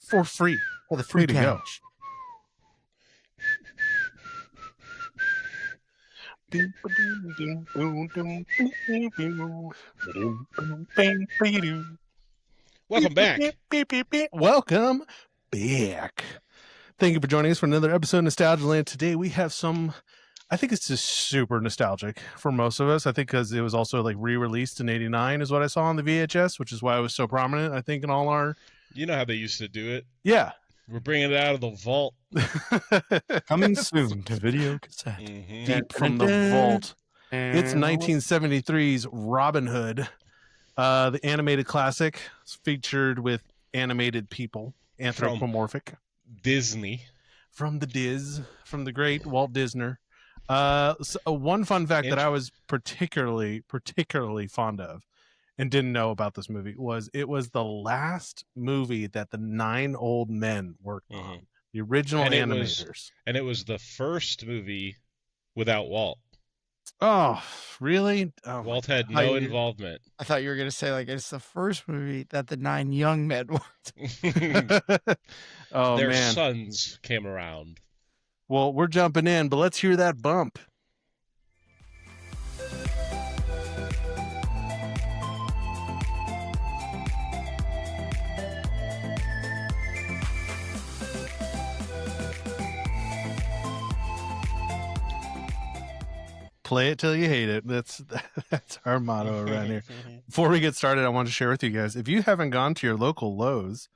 for free. For the free Way to go. cash. Welcome back. Welcome back. Thank you for joining us for another episode of Nostalgia Land. Today we have I think it's just super nostalgic for most of us. I think because it was also like re-released in '89 is what I saw on the VHS, which is why it was so prominent, I think, in all our... You know how they used to do it. Yeah. We're bringing it out of the vault. Coming soon to video cassette. Mm-hmm. Deep from the vault. It's 1973's Robin Hood, the animated classic. It's featured with animated people, anthropomorphic. Disney. From the great Walt Disney. One fun fact that I was particularly fond of and didn't know about this movie was it was the last movie that the 9 old men worked on. The original animators. And it was the first movie without Walt. Oh, really? Oh, Walt had no involvement. I thought you were going to say, like, it's the first movie that the 9 young men worked. Oh, Their man. sons came around. Well, we're jumping in, but let's hear that bump. Play it till you hate it. That's our motto around here. Before we get started, I want to share with you guys, if you haven't gone to your local Lowe's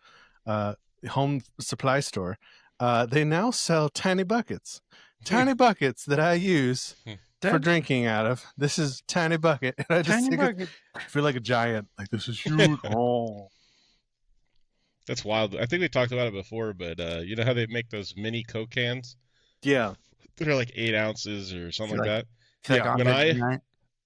home supply store, they now sell tiny buckets that I use for drinking out of. This is tiny bucket, and I just I feel like a giant. Like, this is huge. Oh, that's wild. I think we talked about it before, but you know how they make those mini Coke cans? Yeah, they're like 8 ounces or something like that. Yeah,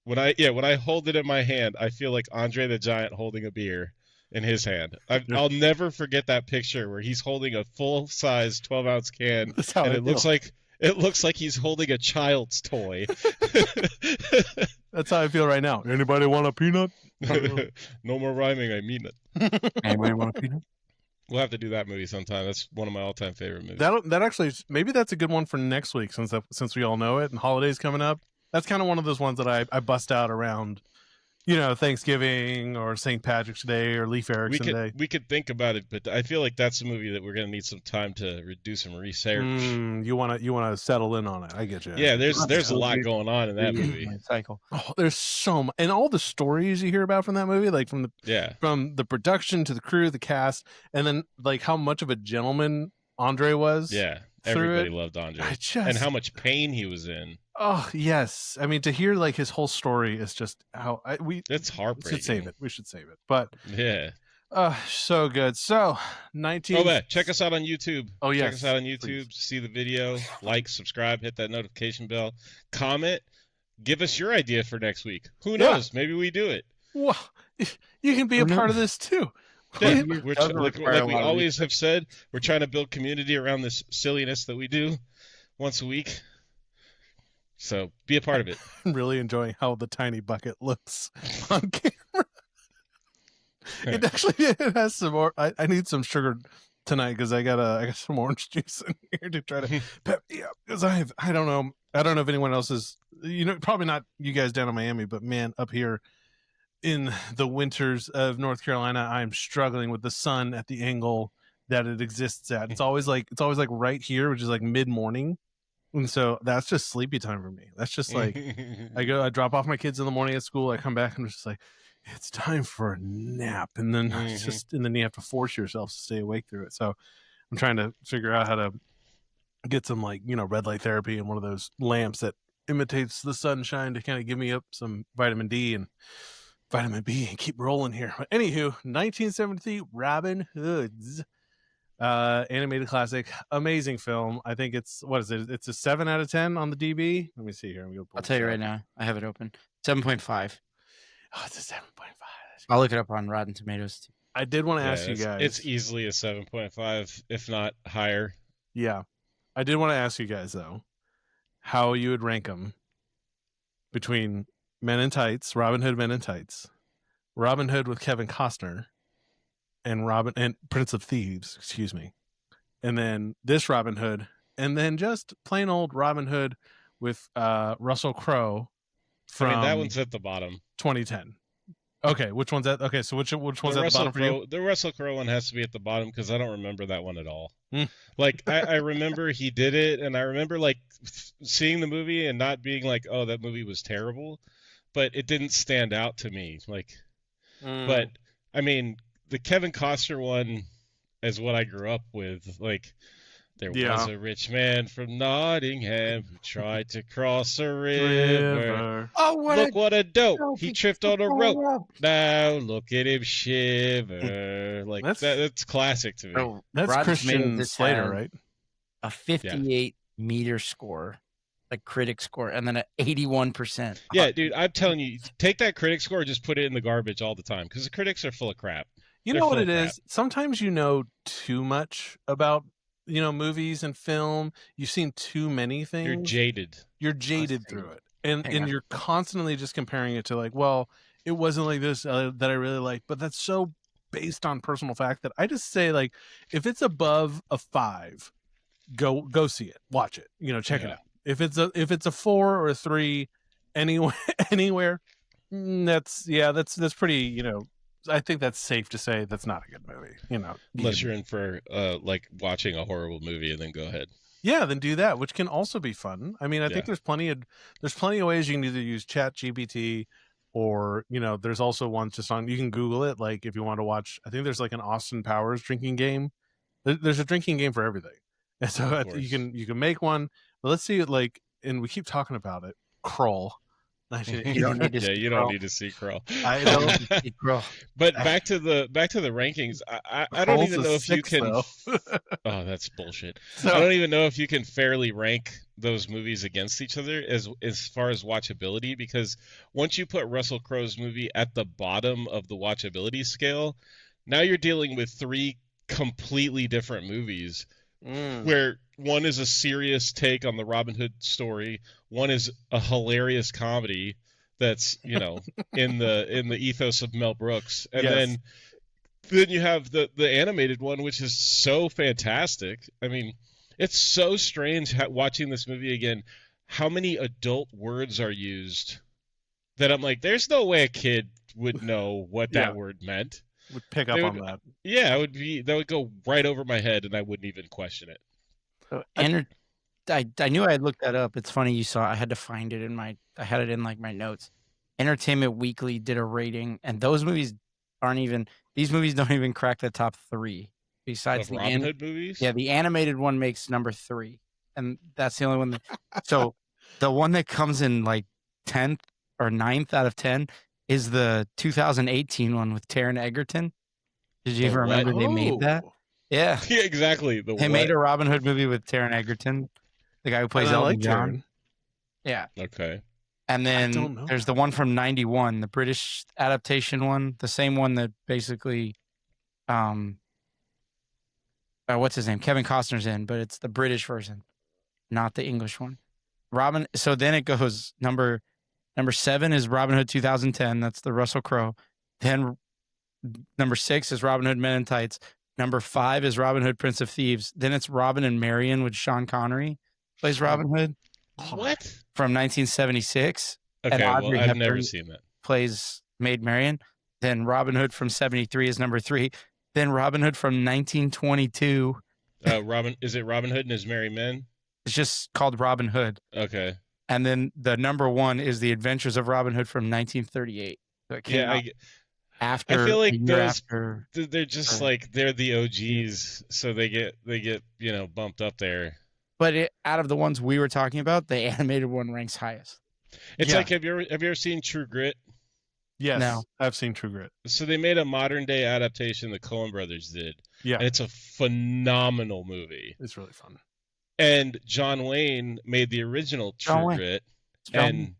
when I hold it in my hand, I feel like Andre the Giant holding a beer in his hand. I'll never forget that picture where he's holding a full-size 12-ounce can, and it looks like he's holding a child's toy. That's how I feel right now. Anybody want a peanut? No more rhyming. I mean it. Anybody want a peanut? We'll have to do that movie sometime. That's one of my all-time favorite movies. That actually, maybe that's a good one for next week since we all know it and holidays coming up. That's kind of one of those ones that I bust out around, Thanksgiving or St. Patrick's Day or Leif Erikson Day. We could think about it, but I feel like that's a movie that we're going to need some time to do some research. You want to settle in on it. I get you. Yeah, there's a lot going on in that movie. Cycle. Oh, there's so much, and all the stories you hear about from that movie, like from the production to the crew, the cast, and then like how much of a gentleman Andre was. Yeah, everybody loved Andre, and how much pain he was in. Oh yes, I mean, to hear like his whole story is just how it's heartbreaking. We should save it, but yeah. So good. So 19. Oh, man, check us out on YouTube. Oh yeah, check us out on YouTube. Please. See the video, like, subscribe, hit that notification bell, comment, give us your idea for next week. Who knows? Yeah. Maybe we do it. Well, you can be a part of this too. Yeah, like we always have said, we're trying to build community around this silliness that we do once a week. So be a part of it. I'm really enjoying how the tiny bucket looks on camera. It has some more. I need some sugar tonight because I got some orange juice in here to try to pep me up, because I don't know if anyone else is, probably not you guys down in Miami, but man, up here in the winters of North Carolina, I'm struggling with the sun at the angle that it exists at. It's always like right here, which is like mid-morning. And so that's just sleepy time for me. That's just like, I drop off my kids in the morning at school. I come back and I'm just like, it's time for a nap. And then and then you have to force yourself to stay awake through it. So I'm trying to figure out how to get some red light therapy and one of those lamps that imitates the sunshine to kind of give me up some vitamin D and vitamin B and keep rolling here. But anywho, 1973 Robin Hoods. Animated classic, amazing film. I think it's It's a 7 out of 10 on the DB. Let me see here. I'll tell you right now. I have it open. 7.5. Oh, it's a 7.5. I'll look it up on Rotten Tomatoes too. I did want to ask you guys. It's easily a 7.5, if not higher. Yeah, I did want to ask you guys though, how you would rank them between Men in Tights, Robin Hood, Men in Tights, Robin Hood with Kevin Costner, and Prince of Thieves, excuse me, and then this Robin Hood, and then just plain old Robin Hood with Russell Crowe from I mean, that one's at the bottom. 2010. Okay, which one's that? Okay, so which one's at the bottom for you? The Russell Crowe one has to be at the bottom because I don't remember that one at all. Hmm. Like I remember he did it, and I remember like seeing the movie and not being like, "Oh, that movie was terrible," but it didn't stand out to me. Like, but I mean, the Kevin Costner one is what I grew up with. Like, there was a rich man from Nottingham who tried to cross a river. Oh, what a dope! He tripped on a rope. Now look at him shiver. Like that's classic to me. So That's Rotten Christian Tomatoes Slater, has right? A 58 meter score, like critic score, and then an 81%. Yeah, dude, I'm telling you, take that critic score and just put it in the garbage all the time because the critics are full of crap. You know what it is? Sometimes you know too much about movies and film. You've seen too many things. You're jaded through it, and you're constantly just comparing it to like, well, it wasn't like this that I really liked, but that's so based on personal fact that I just say like, if it's above a 5, go see it, watch it, check it out. If it's a 4 or a 3, anywhere, that's pretty. I think that's safe to say that's not a good movie. Unless you're in for like watching a horrible movie, and then go ahead. Yeah, then do that, which can also be fun. I mean, I think there's plenty of ways you can either use Chat GPT or there's also ones just on. You can Google it, like if you want to watch. I think there's like an Austin Powers drinking game. There's a drinking game for everything, and so you can make one. But let's see it like, and we keep talking about it. Kroll. You don't need to see you don't need to see Kroll. I don't see Kroll. But back to the rankings. I don't even know if you can. Oh, that's bullshit. I don't even know if you can fairly rank those movies against each other as far as watchability, because once you put Russell Crowe's movie at the bottom of the watchability scale, now you're dealing with 3 completely different movies. Where one is a serious take on the Robin Hood story, one is a hilarious comedy that's in the ethos of Mel Brooks, and then you have the animated one, which is so fantastic. I mean, it's so strange watching this movie again. How many adult words are used that I'm like, there's no way a kid would know what that word meant. Would pick up on that. Yeah, that would go right over my head, and I wouldn't even question it. So, I knew I had looked that up. It's funny you saw. I had to find it I had it in like my notes. Entertainment Weekly did a rating, and those movies these movies don't even crack the top 3. Besides the Robin Hood movies. Yeah, the animated one makes number 3, and that's the only one. So the one that comes in like 10th or 9th out of 10. Is the 2018 one with Taron Egerton. Did you even remember they made that? Yeah. Yeah, exactly. They made a Robin Hood movie with Taron Egerton, the guy who plays Elton John. Yeah. Okay. And then there's the one from 91, the British adaptation one, the same one that basically, what's his name? Kevin Costner's in, but it's the British version, not the English one. So then it goes Number 7 is Robin Hood 2010. That's the Russell Crowe. Then number 6 is Robin Hood Men in Tights. Number 5 is Robin Hood Prince of Thieves. Then it's Robin and Marion with Sean Connery. Plays Robin Hood. What? From 1976. Okay, well, I've never seen that. Plays Maid Marian. Then Robin Hood from 73 is number 3. Then Robin Hood from 1922. Is it Robin Hood and His Merry Men? It's just called Robin Hood. Okay. And then the number 1 is The Adventures of Robin Hood from 1938. So it came out after. I feel like they're just like they're the OGs, so they get bumped up there. But out of the ones we were talking about, the animated one ranks highest. It's like have you ever seen True Grit? Yes, no. I've seen True Grit. So they made a modern day adaptation. The Coen Brothers did. Yeah, and it's a phenomenal movie. It's really fun. And John Wayne made the original True Grit, and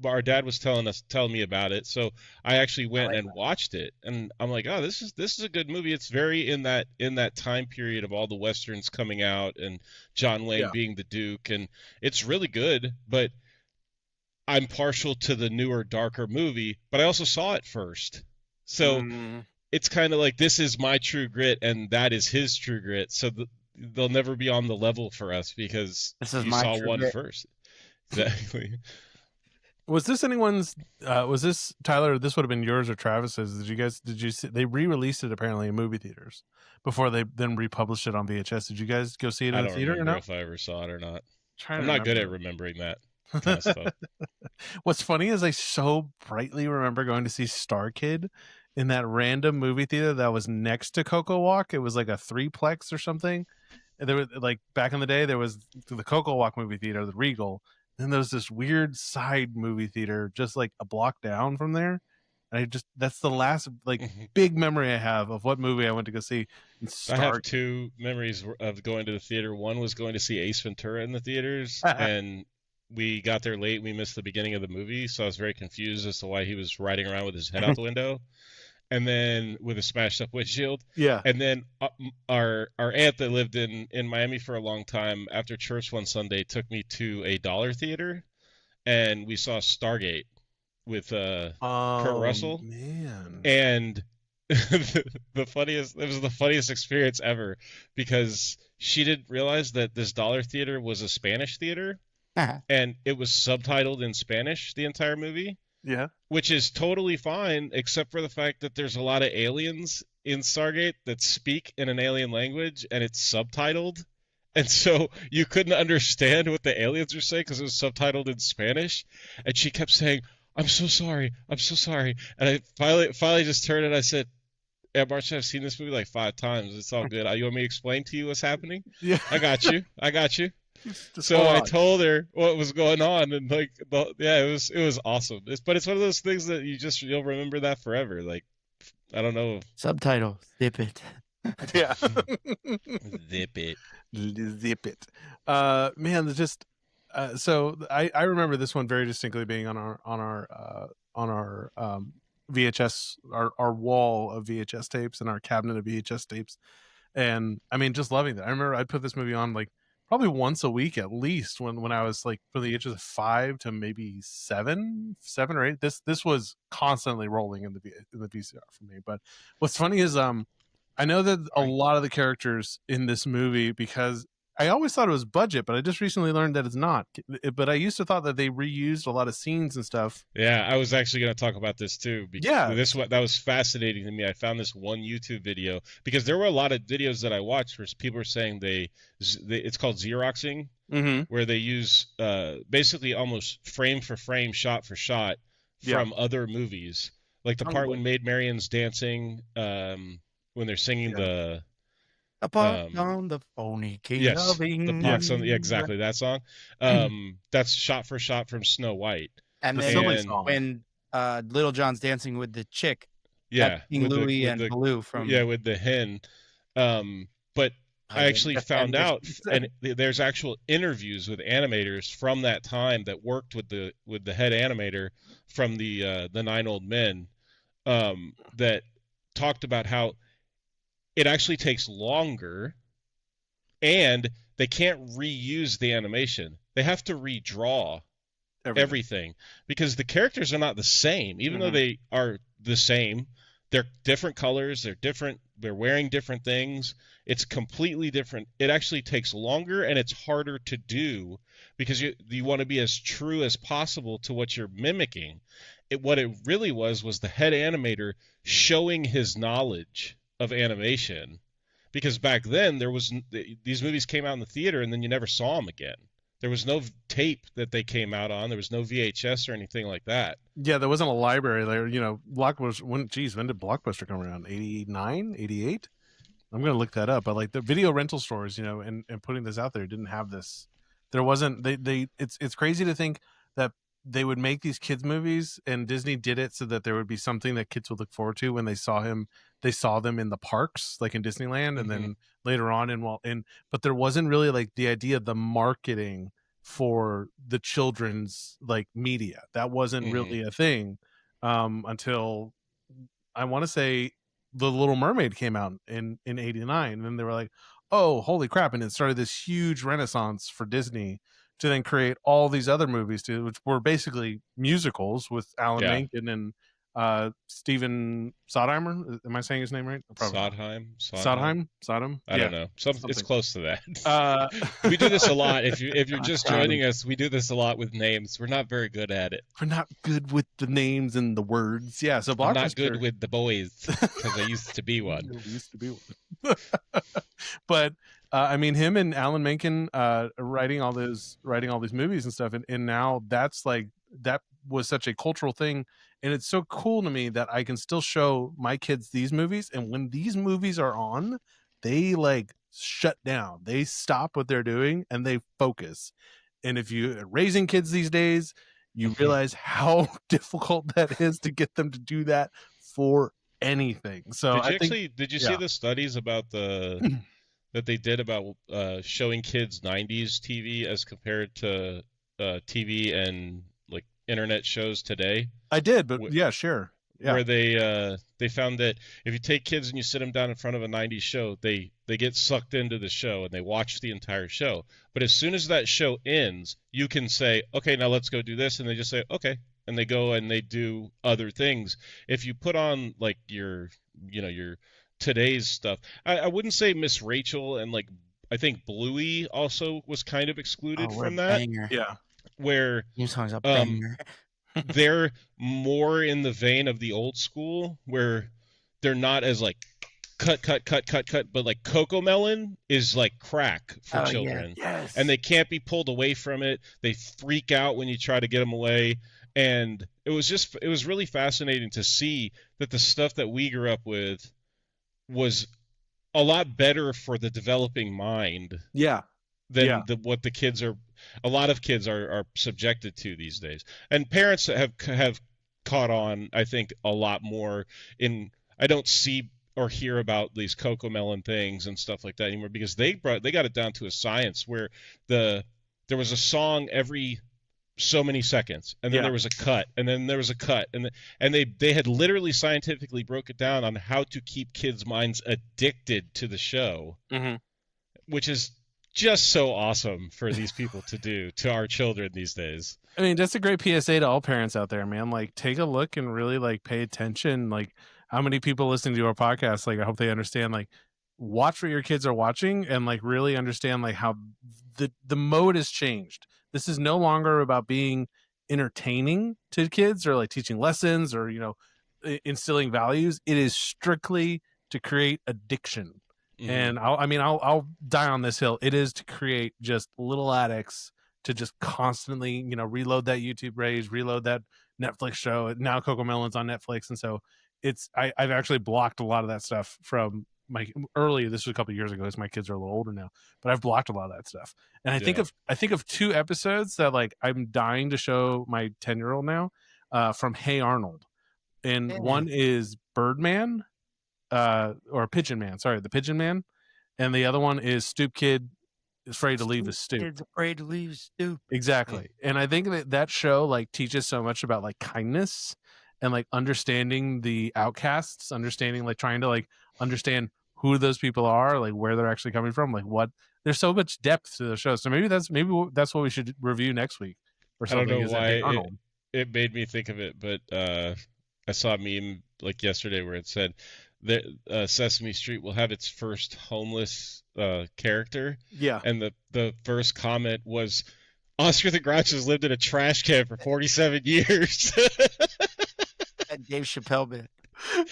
our dad was telling me about it. So I actually went and watched it, and I'm like, oh, this is a good movie. It's very in that time period of all the westerns coming out and John Wayne being the Duke, and it's really good. But I'm partial to the newer, darker movie, but I also saw it first. So it's kind of like this is my true grit and that is his true grit. So they'll never be on the level for us because This is you my saw true one grit. first. Exactly. Was this anyone's? Was this Tyler? This would have been yours or Travis's. Did you see? They re-released it apparently in movie theaters before they then republished it on VHS. Did you guys go see it I in the don't theater or remember no? if I ever saw it or not. Trying I'm to not good at remember. remembering that kind of stuff. What's funny is I so brightly remember going to see Star Kid in that random movie theater that was next to Coco Walk. It was like a threeplex or something. And there was like back in the day, there was the Coco Walk movie theater, the Regal. And there was this weird side movie theater just like a block down from there. And that's the last like big memory I have of what movie I went to go see. I have two memories of going to the theater. One was going to see Ace Ventura in the theaters, and we got there late. We missed the beginning of the movie, so I was very confused as to why he was riding around with his head out the window, and then with a smashed up windshield. Yeah. And then our aunt that lived in Miami for a long time, after church one Sunday, took me to a dollar theater, and we saw Stargate with Kurt Russell. Man. And the funniest, it was the funniest experience ever because she didn't realize that this dollar theater was a Spanish theater and it was subtitled in Spanish the entire movie. Yeah. Which is totally fine, except for the fact that there's a lot of aliens in Stargate that speak in an alien language and it's subtitled. And so you couldn't understand what the aliens were saying because it was subtitled in Spanish. And she kept saying, I'm so sorry. I'm so sorry. And I finally just turned and I said, yeah, Marcia, I've seen this movie like 5 times. It's all good. You want me to explain to you what's happening? Yeah. I got you. So I told her what was going on, and like, it was awesome. But it's one of those things that you'll remember that forever. Like, I don't know. Subtitle, zip it. Yeah. Zip it. Zip it. Man, just so I remember this one very distinctly being on our VHS, our wall of VHS tapes and our cabinet of VHS tapes. And I mean, just loving that. I remember I'd put this movie on like probably once a week at least when I was like from the ages of 5 to maybe 7 or 8. This was constantly rolling in the VCR for me. But what's funny is I know that a lot of the characters in this movie, because I always thought it was budget, but I just recently learned that it's not. But I used to thought that they reused a lot of scenes and stuff. Yeah, I was actually going to talk about this too. Because that was fascinating to me. I found this one YouTube video because there were a lot of videos that I watched where people were saying it's called Xeroxing, where they use basically almost frame for frame, shot for shot from other movies, like the part when Maid Marian's dancing, when they're singing the. Upon on the phony king yes, loving. the pop song, yeah, exactly that song. That's shot for shot from Snow White. And then when Little John's dancing with the chick, King Louis and Baloo from with the hen. But I actually found out, and there's actual interviews with animators from that time that worked with the head animator from the 9 Old Men, that talked about how it actually takes longer, and they can't reuse the animation. They have to redraw everything because the characters are not the same. Even though they are the same, they're different colors, they're different, they're wearing different things. It's completely different. It actually takes longer, and it's harder to do because you want to be as true as possible to what you're mimicking. What it really was the head animator showing his knowledge of animation, because back then these movies came out in the theater and then you never saw them again. There was no tape that they came out on. There was no VHS or anything like that. Yeah, there wasn't a library there. Blockbuster. When did Blockbuster come around? 89, 88? I'm gonna look that up. But like the video rental stores, and putting this out there didn't have this. There wasn't. It's crazy to think that they would make these kids movies, and Disney did it so that there would be something that kids would look forward to when they saw him. They saw them in the parks, like in Disneyland, and then later on but there wasn't really like the idea of the marketing for the children's like media. That wasn't really a thing until I want to say The Little Mermaid came out in 89, and then they were like, oh, holy crap. And it started this huge renaissance for Disney to then create all these other movies too, which were basically musicals with Alan Menken Steven Sotheimer. Am I saying his name right? Probably not. Sodheim. I don't know. It's something. close to that. We do this a lot. If you're just joining us, we do this a lot with names. We're not very good at it. We're not good with the names and the words. Yeah, so Blockbuster. I'm not good with the boys because I used to be one. But I mean, him and Alan Menken writing all these movies and stuff, and now that was such a cultural thing, and it's so cool to me that I can still show my kids these movies, and when these movies are on, they like shut down, they stop what they're doing, and they focus. And if you're raising kids these days, you realize how difficult that is to get them to do that for anything. So did you see the studies about that they did about showing kids 90s TV as compared to TV and like internet shows today? I did, but yeah, sure. Yeah. Where they found that if you take kids and you sit them down in front of a 90s show, they get sucked into the show and they watch the entire show. But as soon as that show ends, you can say, okay, now let's go do this. And they just say, okay. And they go and they do other things. If you put on like your today's stuff, I wouldn't say Miss Rachel and like I think Bluey also was kind of excluded from that. Banger. Yeah. Where new songs up banger. They're more in the vein of the old school where they're not as like cut, but like Cocomelon is like crack for children. Yeah. Yes. And they can't be pulled away from it. They freak out when you try to get them away. And it was really fascinating to see that the stuff that we grew up with was a lot better for the developing mind. Yeah. Than what the kids are. A lot of kids are subjected to these days, and parents have caught on. I think a lot more. I don't see or hear about these Cocomelon things and stuff like that anymore because they got it down to a science where there was a song every so many seconds, and then there was a cut, and then there was a cut, and they had literally scientifically broke it down on how to keep kids' minds addicted to the show, which is just so awesome for these people to do to our children these days. I mean, that's a great PSA to all parents out there, man. Like, take a look and really like pay attention. Like, how many people listening to our podcast? Like, I hope they understand. Like, watch what your kids are watching and like really understand like how the mode has changed. This is no longer about being entertaining to kids or like teaching lessons or instilling values. It is strictly to create addiction. And I'll die on this hill. It is to create just little addicts to just constantly, reload that YouTube rage, reload that Netflix show. Now Cocomelon's on Netflix, and so I've actually blocked a lot of that stuff from my early. This was a couple of years ago, as my kids are a little older now, but I've blocked a lot of that stuff. And I think of two episodes that like I'm dying to show my 10-year-old now from Hey Arnold, and one is Birdman. Or Pigeon Man, the Pigeon Man, and the other one is Stoop Kid is afraid to leave his stoop. Kid's afraid to leave his stoop. Exactly, and I think that show like teaches so much about like kindness and like understanding the outcasts, understanding like trying to like understand who those people are, like where they're actually coming from, like what. There's so much depth to the show, so maybe that's what we should review next week or something. I don't know why it made me think of it, but I saw a meme like yesterday where it said that Sesame Street will have its first homeless character. Yeah. And the first comment was, Oscar the Grouch has lived in a trash can for 47 years. That Dave Chappelle bit.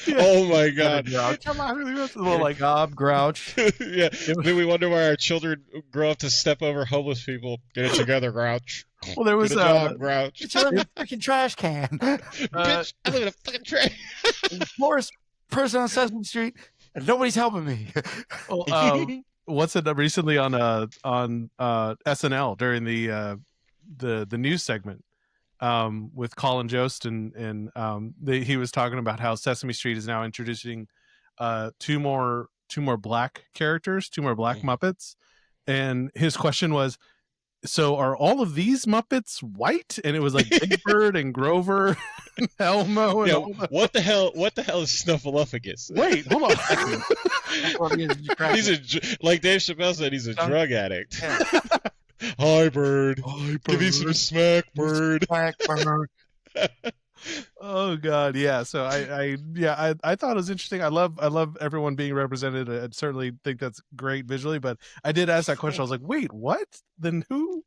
Yeah. Oh my God. Come on, like Gob Grouch. Yeah. Then we wonder why our children grow up to step over homeless people. Get it together, Grouch. Well, there was a job, Grouch. Bitch, I live in a freaking trash can. Bitch, I live in a fucking trash. The poorest person on Sesame Street, and nobody's helping me. Well, what's it recently on SNL during the news segment with Colin Jost and he was talking about how Sesame Street is now introducing two more black characters, two more black Muppets, and his question was, so are all of these Muppets white? And it was like Big Bird and Grover and Elmo. And all what the hell is Snuffleupagus? Wait, hold on. He's like Dave Chappelle said, he's a drug addict. Hi, Bird. Give me some smack, Bird. Smack, Bird. Oh God, yeah. So I thought it was interesting. I love everyone being represented. I certainly think that's great visually. But I did ask that question. I was like, wait, what? Then who?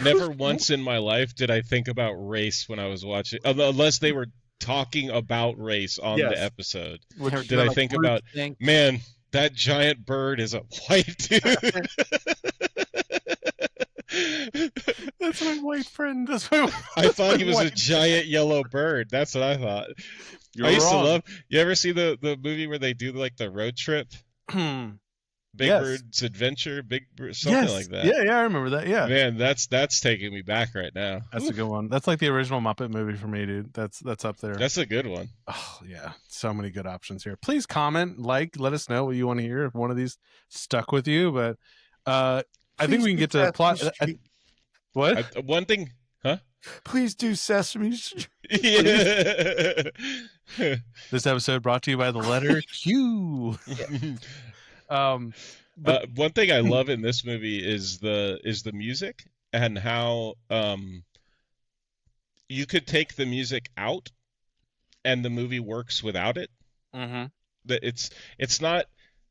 Never once in my life did I think about race when I was watching, unless they were talking about race on the Yes. episode. Which Did I think about, man, that giant bird is a white dude? That's my white friend. That's my. I thought he was a giant yellow bird. That's what I thought. You're I used wrong. to love. You ever see the movie where they do like the road trip? Big Yes. Bird's Adventure, something like that. Yeah, I remember that. Yeah, Man, that's taking me back right now. that's a good one. That's like the original Muppet movie for me, dude. That's up there. That's a good one. Oh yeah, so many good options here. Please comment, let us know what you want to hear if one of these stuck with you. But I think we can get to the plot. What? One thing, huh? Please do Sesame Street. Yeah. This episode brought to you by the letter Q. One thing I love in this movie is the music and how you could take the music out and the movie works without it. Mm-hmm. That it's not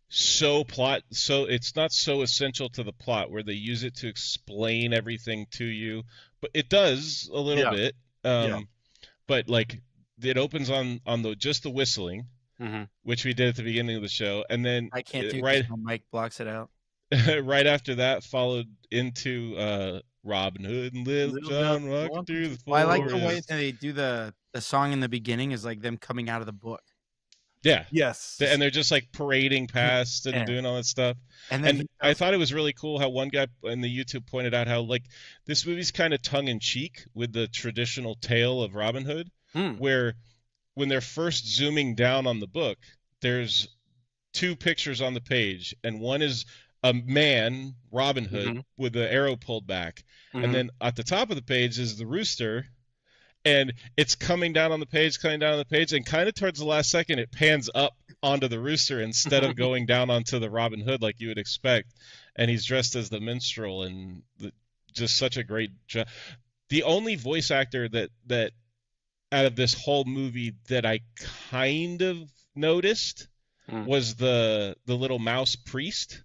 so it's not so essential to the plot where they use it to explain everything to you, but it does a little bit. But like it opens on just the whistling. Mm-hmm. Which we did at the beginning of the show, and then I can't do right. My mic blocks it out. Right after that, followed into Robin Hood and Little John walking through the forest. Well, I like the way they do the song in the beginning is like them coming out of the book. Yeah. Yes. And they're just like parading past and doing all that stuff. And I thought it was really cool how one guy in the YouTube pointed out how like this movie's kind of tongue in cheek with the traditional tale of Robin Hood, where when they're first zooming down on the book, there's two pictures on the page, and one is a man, Robin Hood, with the arrow pulled back. And then at the top of the page is the rooster, and it's coming down on the page, and kind of towards the last second, it pans up onto the rooster instead of going down onto the Robin Hood like you would expect. And he's dressed as the minstrel, and just such a great job. The only voice actor that out of this whole movie that I kind of noticed was the little mouse priest.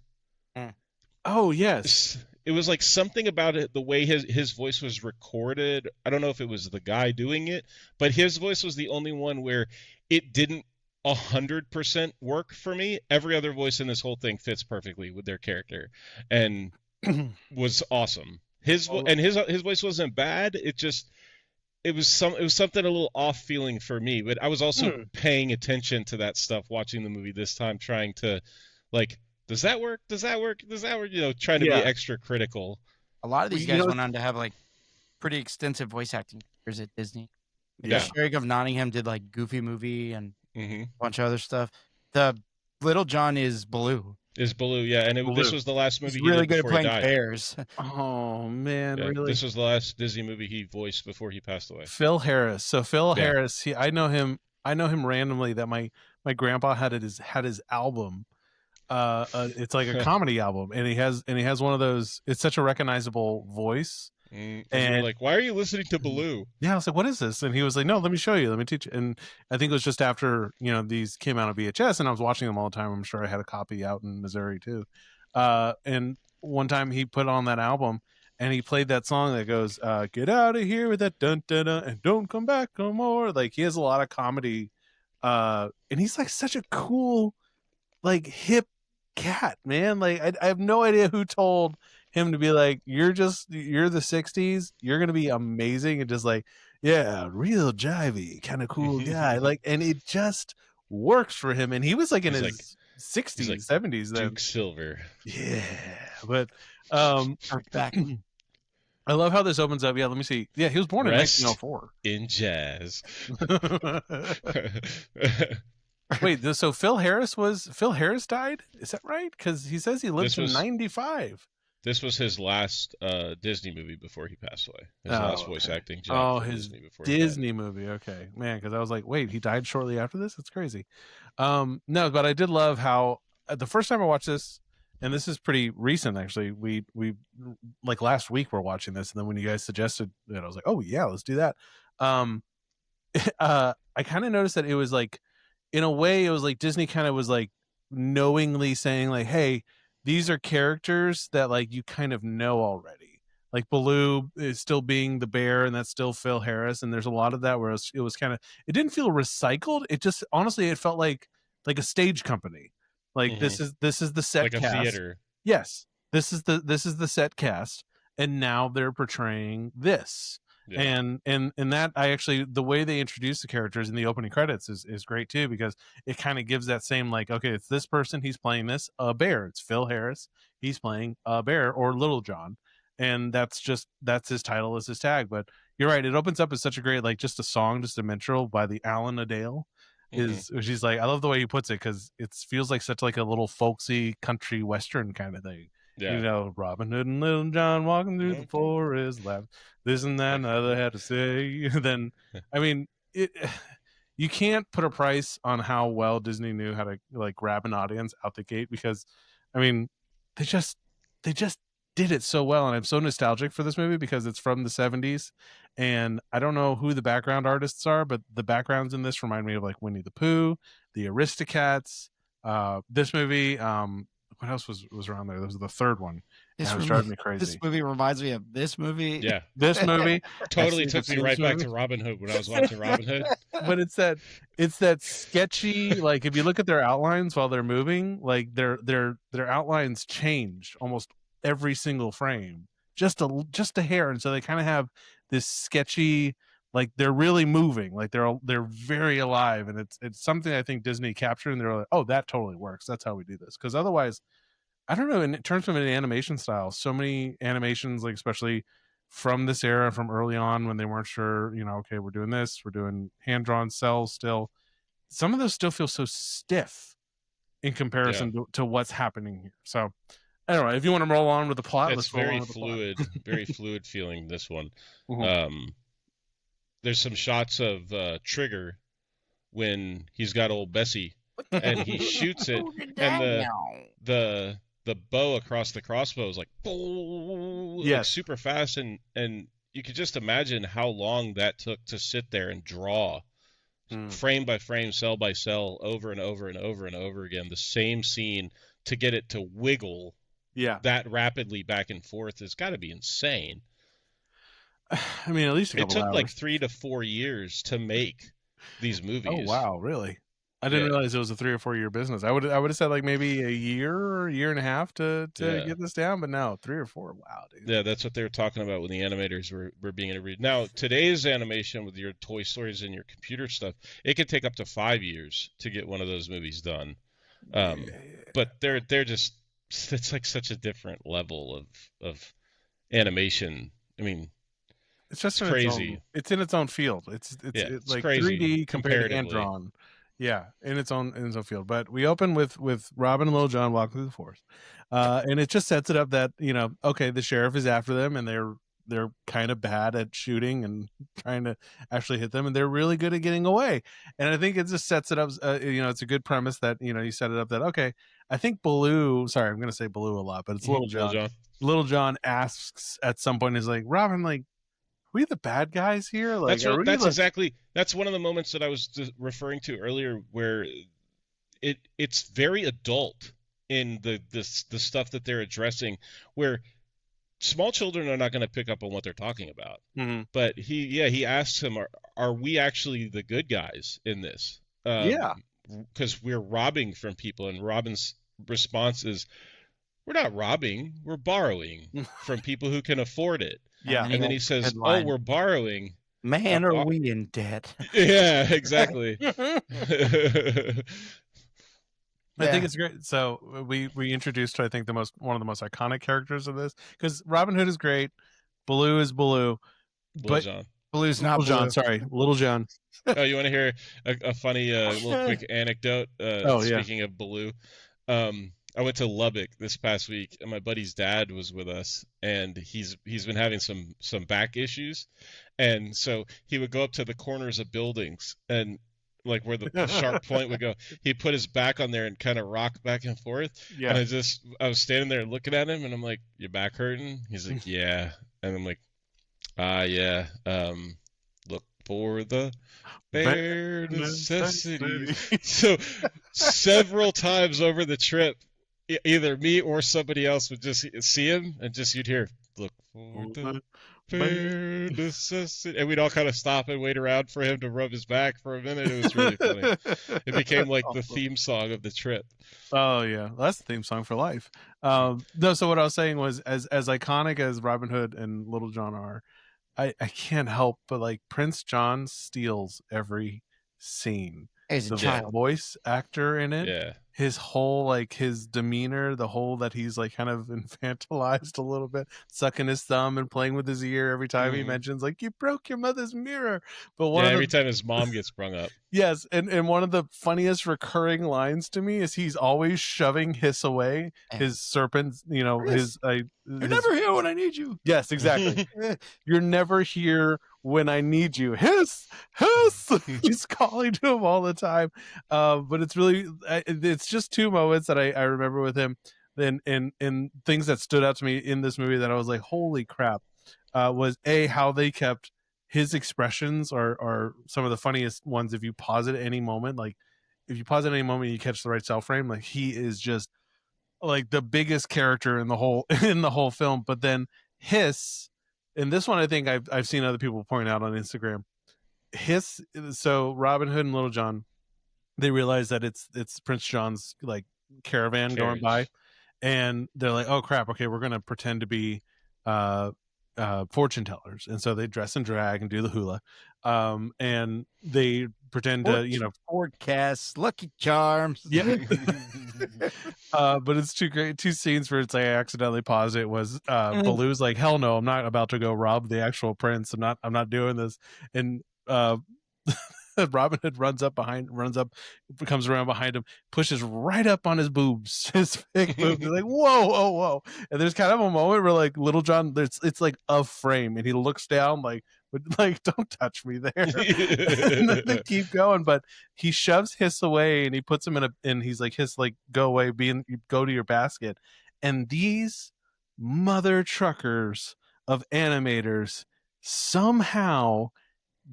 Oh yes, it was like something about it, the way his voice was recorded. I don't know if it was the guy doing it, but his voice was the only one where it didn't 100% work for me. Every other voice in this whole thing fits perfectly with their character, and was awesome. His voice wasn't bad. It was something a little off feeling for me, but I was also paying attention to that stuff watching the movie this time, trying to like, does that work? Does that work? You know, trying to be extra critical. A lot of these guys went on to have like pretty extensive voice acting careers at Disney. Sherry of Nottingham did like Goofy Movie and a bunch of other stuff. The Little John is Baloo. Yeah, and this was the last movie He's really he did good at before he playing died. bears. Oh man, really? This was the last Disney movie he voiced before he passed away. Phil Harris. So Phil Harris, I know him randomly that my grandpa had his album. It's like a comedy album, and he has one of those. It's such a recognizable voice. And you're like, why are you listening to Baloo? Yeah, I was like, what is this? And he was like, no, let me show you, let me teach you. And I think it was just after these came out on VHS, and I was watching them all the time. I'm sure I had a copy out in Missouri too. And one time he put on that album, and he played that song that goes, "Get out of here with that dun dun dun, and don't come back no more." Like he has a lot of comedy, and he's like such a cool, like hip cat, man. Like I have no idea who told him to be like, you're the 60s, you're gonna be amazing, and just like, yeah, real jivey kind of cool guy. Like, and it just works for him. And he was like in his 60s, like 70s then. Duke Silver. Yeah, but back. I love how this opens up. Yeah, let me see. Yeah, he was born in 1904 in jazz. Wait, so Phil Harris died? Is that right? Because he says he lived to 95. This was his last Disney movie before he passed away. His last voice acting job. Oh, his Disney movie. Okay, man. Because I was like, wait, he died shortly after this? That's crazy. No, but I did love how the first time I watched this, and this is pretty recent actually. We like last week we're watching this, and then when you guys suggested it, I was like, oh yeah, let's do that. I kind of noticed that it was like, in a way, it was like Disney kind of was like knowingly saying like, hey, these are characters that like you kind of know already. Like Baloo is still being the bear, and that's still Phil Harris, and there's a lot of that where it was kind of, it didn't feel recycled. It just honestly it felt like a stage company. Like this is the set like a cast. theater. Yes, this is the set cast, and now they're portraying this. Yeah. And that, I actually, the way they introduce the characters in the opening credits is great too, because it kind of gives that same like, okay, it's this person, he's playing this a bear, it's Phil Harris, he's playing a bear, or Little John, and that's his title, is his tag. But you're right, it opens up as such a great, like, just a song, just a minstrel by the Alan Adale. Is she's like, I love the way he puts it, because it feels like such like a little folksy country western kind of thing. Yeah. You know, Robin Hood and Little John walking through the forest, laugh, this and that, and other had to say. Then, I mean, you can't put a price on how well Disney knew how to like grab an audience out the gate, because, I mean, they just did it so well, and I'm so nostalgic for this movie because it's from the 70s, and I don't know who the background artists are, but the backgrounds in this remind me of like Winnie the Pooh, the Aristocats, this movie. What else was around there? There was the third one. This was driving me crazy. This movie reminds me of this movie. Yeah, this movie totally took me right back to Robin Hood when I was watching Robin Hood. But it's that sketchy, like, if you look at their outlines while they're moving, like their outlines change almost every single frame, just a hair, and so they kind of have this sketchy, like they're really moving, like they're very alive, and it's something I think Disney captured, and they're like, oh, that totally works, that's how we do this. Because otherwise, I don't know, in terms of an animation style, so many animations, like especially from this era, from early on when they weren't sure, you know, okay, we're doing this, we're doing hand-drawn cells still, some of those still feel so stiff in comparison to what's happening here. So I don't know, if you want to roll on with the plot, it's very fluid, very fluid feeling, this one. There's some shots of Trigger when he's got old Bessie and he shoots it, and the bow across the crossbow is like, like super fast, and you could just imagine how long that took to sit there and draw frame by frame, cell by cell, over and over and over and over again, the same scene, to get it to wiggle that rapidly back and forth. It's got to be insane. I mean, at least it took like 3 to 4 years to make these movies. Oh wow, really? I didn't realize it was a 3 or 4 year business. I would have said like maybe a year or a year and a half to get this down, but no, 3 or 4. Wow, dude. Yeah, that's what they were talking about when the animators were being interviewed. Now, today's animation with your Toy Stories and your computer stuff, it could take up to 5 years to get one of those movies done. But they're just, it's like such a different level of animation. I mean, it's just crazy. It's in its own field. It's like crazy, 3D compared to hand-drawn. Yeah, in its own field. But we open with Robin and Little John walking through the forest, and it just sets it up that, you know, okay, the sheriff is after them, and they're kind of bad at shooting and trying to actually hit them, and they're really good at getting away. And I think it just sets it up. You know, it's a good premise that, you know, you set it up that, okay, I think Baloo. Sorry, I'm going to say Baloo a lot, but it's Little John. Little John asks at some point, is like, Robin, like, we the bad guys here? Like, that's one of the moments that I was referring to earlier, where it's very adult in the stuff that they're addressing, where small children are not going to pick up on what they're talking about. But he asks him, are we actually the good guys in this? Because we're robbing from people, and Robin's response is, we're not robbing, we're borrowing from people who can afford it. Yeah, and then he says, "Oh, we're borrowing. Man, are we in debt?" Yeah, exactly. I think it's great. So we introduced, I think, one of the most iconic characters of this, because Robin Hood is great, Baloo is Baloo, but John. Baloo's not Little John. Sorry, Little John. Oh, you want to hear a funny little quick anecdote? Speaking of Baloo, I went to Lubbock this past week, and my buddy's dad was with us, and he's been having some back issues, and so he would go up to the corners of buildings, and like where the sharp point would go, he'd put his back on there and kind of rock back and forth. Yeah. And I was standing there looking at him, and I'm like, "Your back hurting?" He's like, "Yeah," and I'm like, yeah. for the bare necessities. necessity. So several times over the trip, either me or somebody else would just see him, and just you'd hear, "Look for the bare necessity," and we'd all kind of stop and wait around for him to rub his back for a minute. It was really funny. It became like the theme song of the trip. Oh yeah, that's the theme song for life. No, so what I was saying was, as iconic as Robin Hood and Little John are, I can't help but like Prince John steals every scene. He's a The child. voice actor in it, Yeah. his whole like his demeanor, the whole that he's like kind of infantilized a little bit, sucking his thumb and playing with his ear every time he Mhm. mentions like you broke your mother's mirror. But Yeah, one of every the time his mom gets brung up. yes, and one of the funniest recurring lines to me is he's always shoving Hiss away, Yeah. his serpent, you know, Chris, his You're never here when I need you. yes, exactly. You're never here when I need you. Hiss, hiss. He's calling to him all the time. But it's really, it's just two moments that I remember with him. Then in things that stood out to me in this movie that I was like, holy crap, was how they kept his expressions are some of the funniest ones. If you pause it at any moment, like if you pause at any moment, you catch the right cell frame. Like he is just like the biggest character in the whole in the whole film. But then Hiss, and this one I think I've seen other people point out on Instagram. Hiss, so Robin Hood and Little John, they realize that it's Prince John's like caravan going by, Carriage. and they're like, oh crap, okay, we're gonna pretend to be fortune tellers, and so they dress and drag and do the hula, and they pretend to, you know, Forecast, Lucky Charms. yeah. But it's two scenes where it's like I accidentally paused it. Was Baloo's like, hell no, I'm not about to go rob the actual prince. I'm not doing this. And Robin Hood runs up, comes around behind him, pushes right up on his boobs, his fake boobs. He's like, whoa, whoa, whoa. And there's kind of a moment where like Little John, it's like a frame, and he looks down like, don't touch me there. And then they keep going, but he shoves Hiss away and he puts him and he's like, Hiss, like, go away, go to your basket. And these mother truckers of animators somehow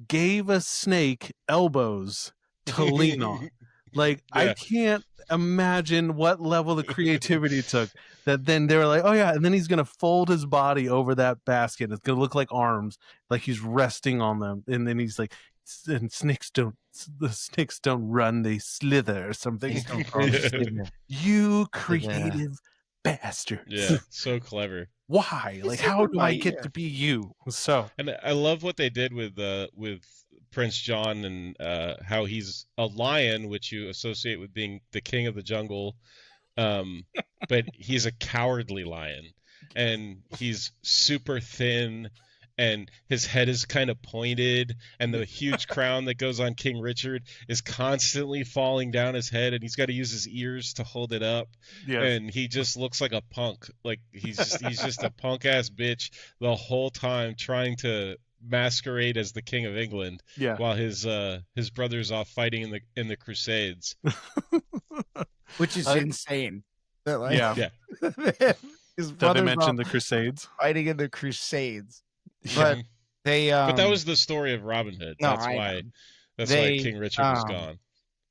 gave a snake elbows to lean on. Like, Yeah. I can't imagine what level of creativity took that. Then they were like, oh yeah, and then he's gonna fold his body over that basket. It's gonna look like arms, like he's resting on them. And then he's like, and the snakes don't run, they slither or something. You creative bastards. Yeah, so clever. Why? Like, how do I get to be you? So And I love what they did with Prince John, and how he's a lion, which you associate with being the king of the jungle, but he's a cowardly lion, and he's super thin, and his head is kind of pointed, and the huge crown that goes on King Richard is constantly falling down his head, and he's got to use his ears to hold it up. yeah. And he just looks like a punk. Like he's just a punk ass bitch the whole time, trying to masquerade as the King of England, Yeah. while his brother's off fighting in the Crusades. Which is insane. That, like, Yeah. Yeah. his Did they brother's mention off the Crusades? fighting in the Crusades. Yeah. But they But that was the story of Robin Hood. no, That's I why. know. That's They, why King Richard was gone.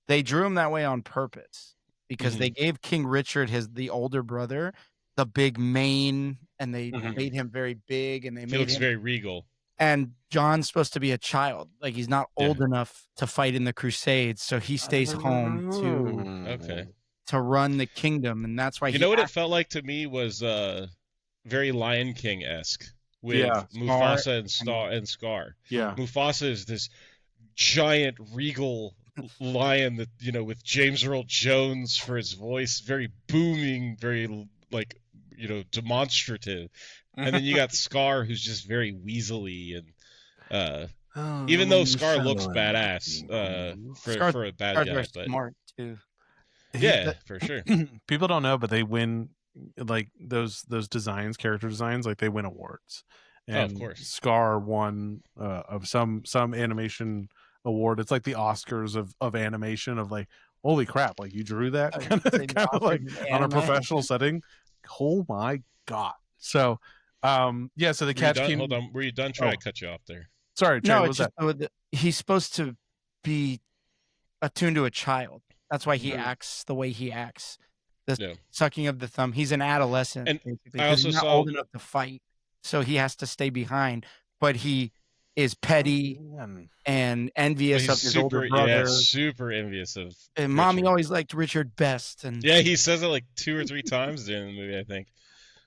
They drew him that way on purpose because Mhm. they gave King Richard the older brother the big mane, and they Mhm. made him very big, and they He made looks him. very regal. And John's supposed to be a child, like he's not Yeah. old enough to fight in the Crusades, so he stays home Okay. to run the kingdom, and that's why You know what it felt like to me was very Lion King esque with Yeah. Mufasa and Scar. Yeah. Mufasa is this giant regal lion that, you know, with James Earl Jones for his voice, very booming, very like, you know, demonstrative. And then you got Scar, who's just very weaselly, and even though Scar looks badass for a bad Scar's guy, very but smart too. yeah, for sure. People don't know, but they win like those designs, character designs, like they win awards. Of And course. Scar won of some animation award. It's like the Oscars of animation, of like, holy crap, like you drew that kind of like on a professional setting. Oh my god. So so the Catch King. Hold on, were you done? Try to cut you off there. Sorry, Trey, No, what it's was just that? he's supposed to be attuned to a child. That's why he Mhm. acts the way he acts. The Yeah. sucking of the thumb. He's an adolescent, And basically, I 'cause also he's not saw- old enough to fight, so he has to stay behind. But he is petty Man. and But envious he's of his older super, yeah, brother. super envious of. And mommy Richard. always liked Richard best. And Yeah, he says it like 2 or 3 times during the movie, I think.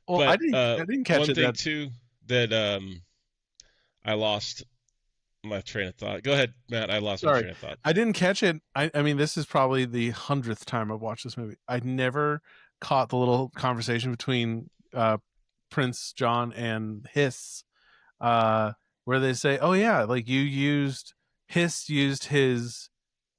Well, But I didn't catch one it. thing That too that I lost my train of thought. Go ahead, Matt. I lost my Sorry. train of thought. I didn't catch it. I mean, this is probably the 100th time I've watched this movie. I never caught the little conversation between Prince John and Hiss, where they say, "Oh yeah, like Hiss used his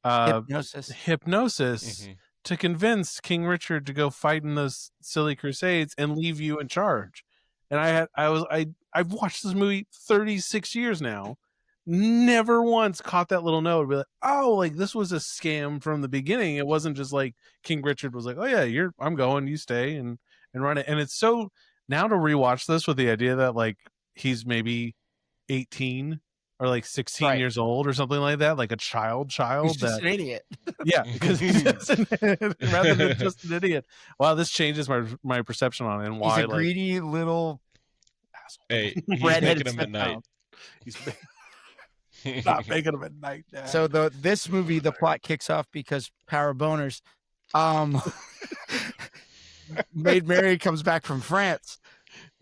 hypnosis. hypnosis Mhm. to convince King Richard to go fight in those silly crusades and leave you in charge." And I've watched this movie 36 years now, never once caught that little note. Be like, oh, like this was a scam from the beginning. It wasn't just like King Richard was like, oh yeah, I'm going, you stay and run it. And it's so now to rewatch this with the idea that like he's maybe 18 or like 16 Right. years old or something like that, like a child He's just that an idiot. yeah, because he's just rather than just an idiot. Wow, this changes my perception on it and why He's a like greedy little asshole. Hey, he's redheaded making them at night. He's not making them at night. Dad. So this movie, the plot kicks off because Power Boners, Maid Mary comes back from France,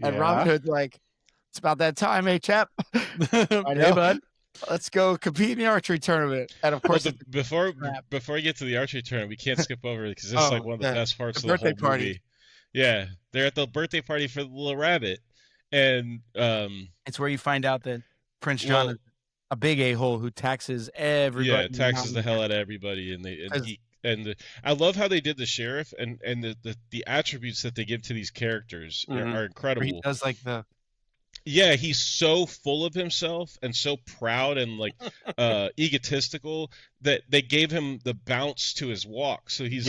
and Robin Hood's like, "It's about that time, hey chap. Hey, bud. Let's go compete in the archery tournament." And of course, Before crap. we get to the archery tournament, we can't skip over because this is Oh, like one of the best parts the of the whole birthday party. movie. Yeah, they're at the birthday party for the little rabbit, and it's where you find out that Prince John is a big a-hole who taxes everybody. yeah, taxes the hell out of everybody, I love how they did the sheriff and the attributes that they give to these characters are Where incredible. he does like the Yeah, he's so full of himself and so proud and like egotistical that they gave him the bounce to his walk. So he's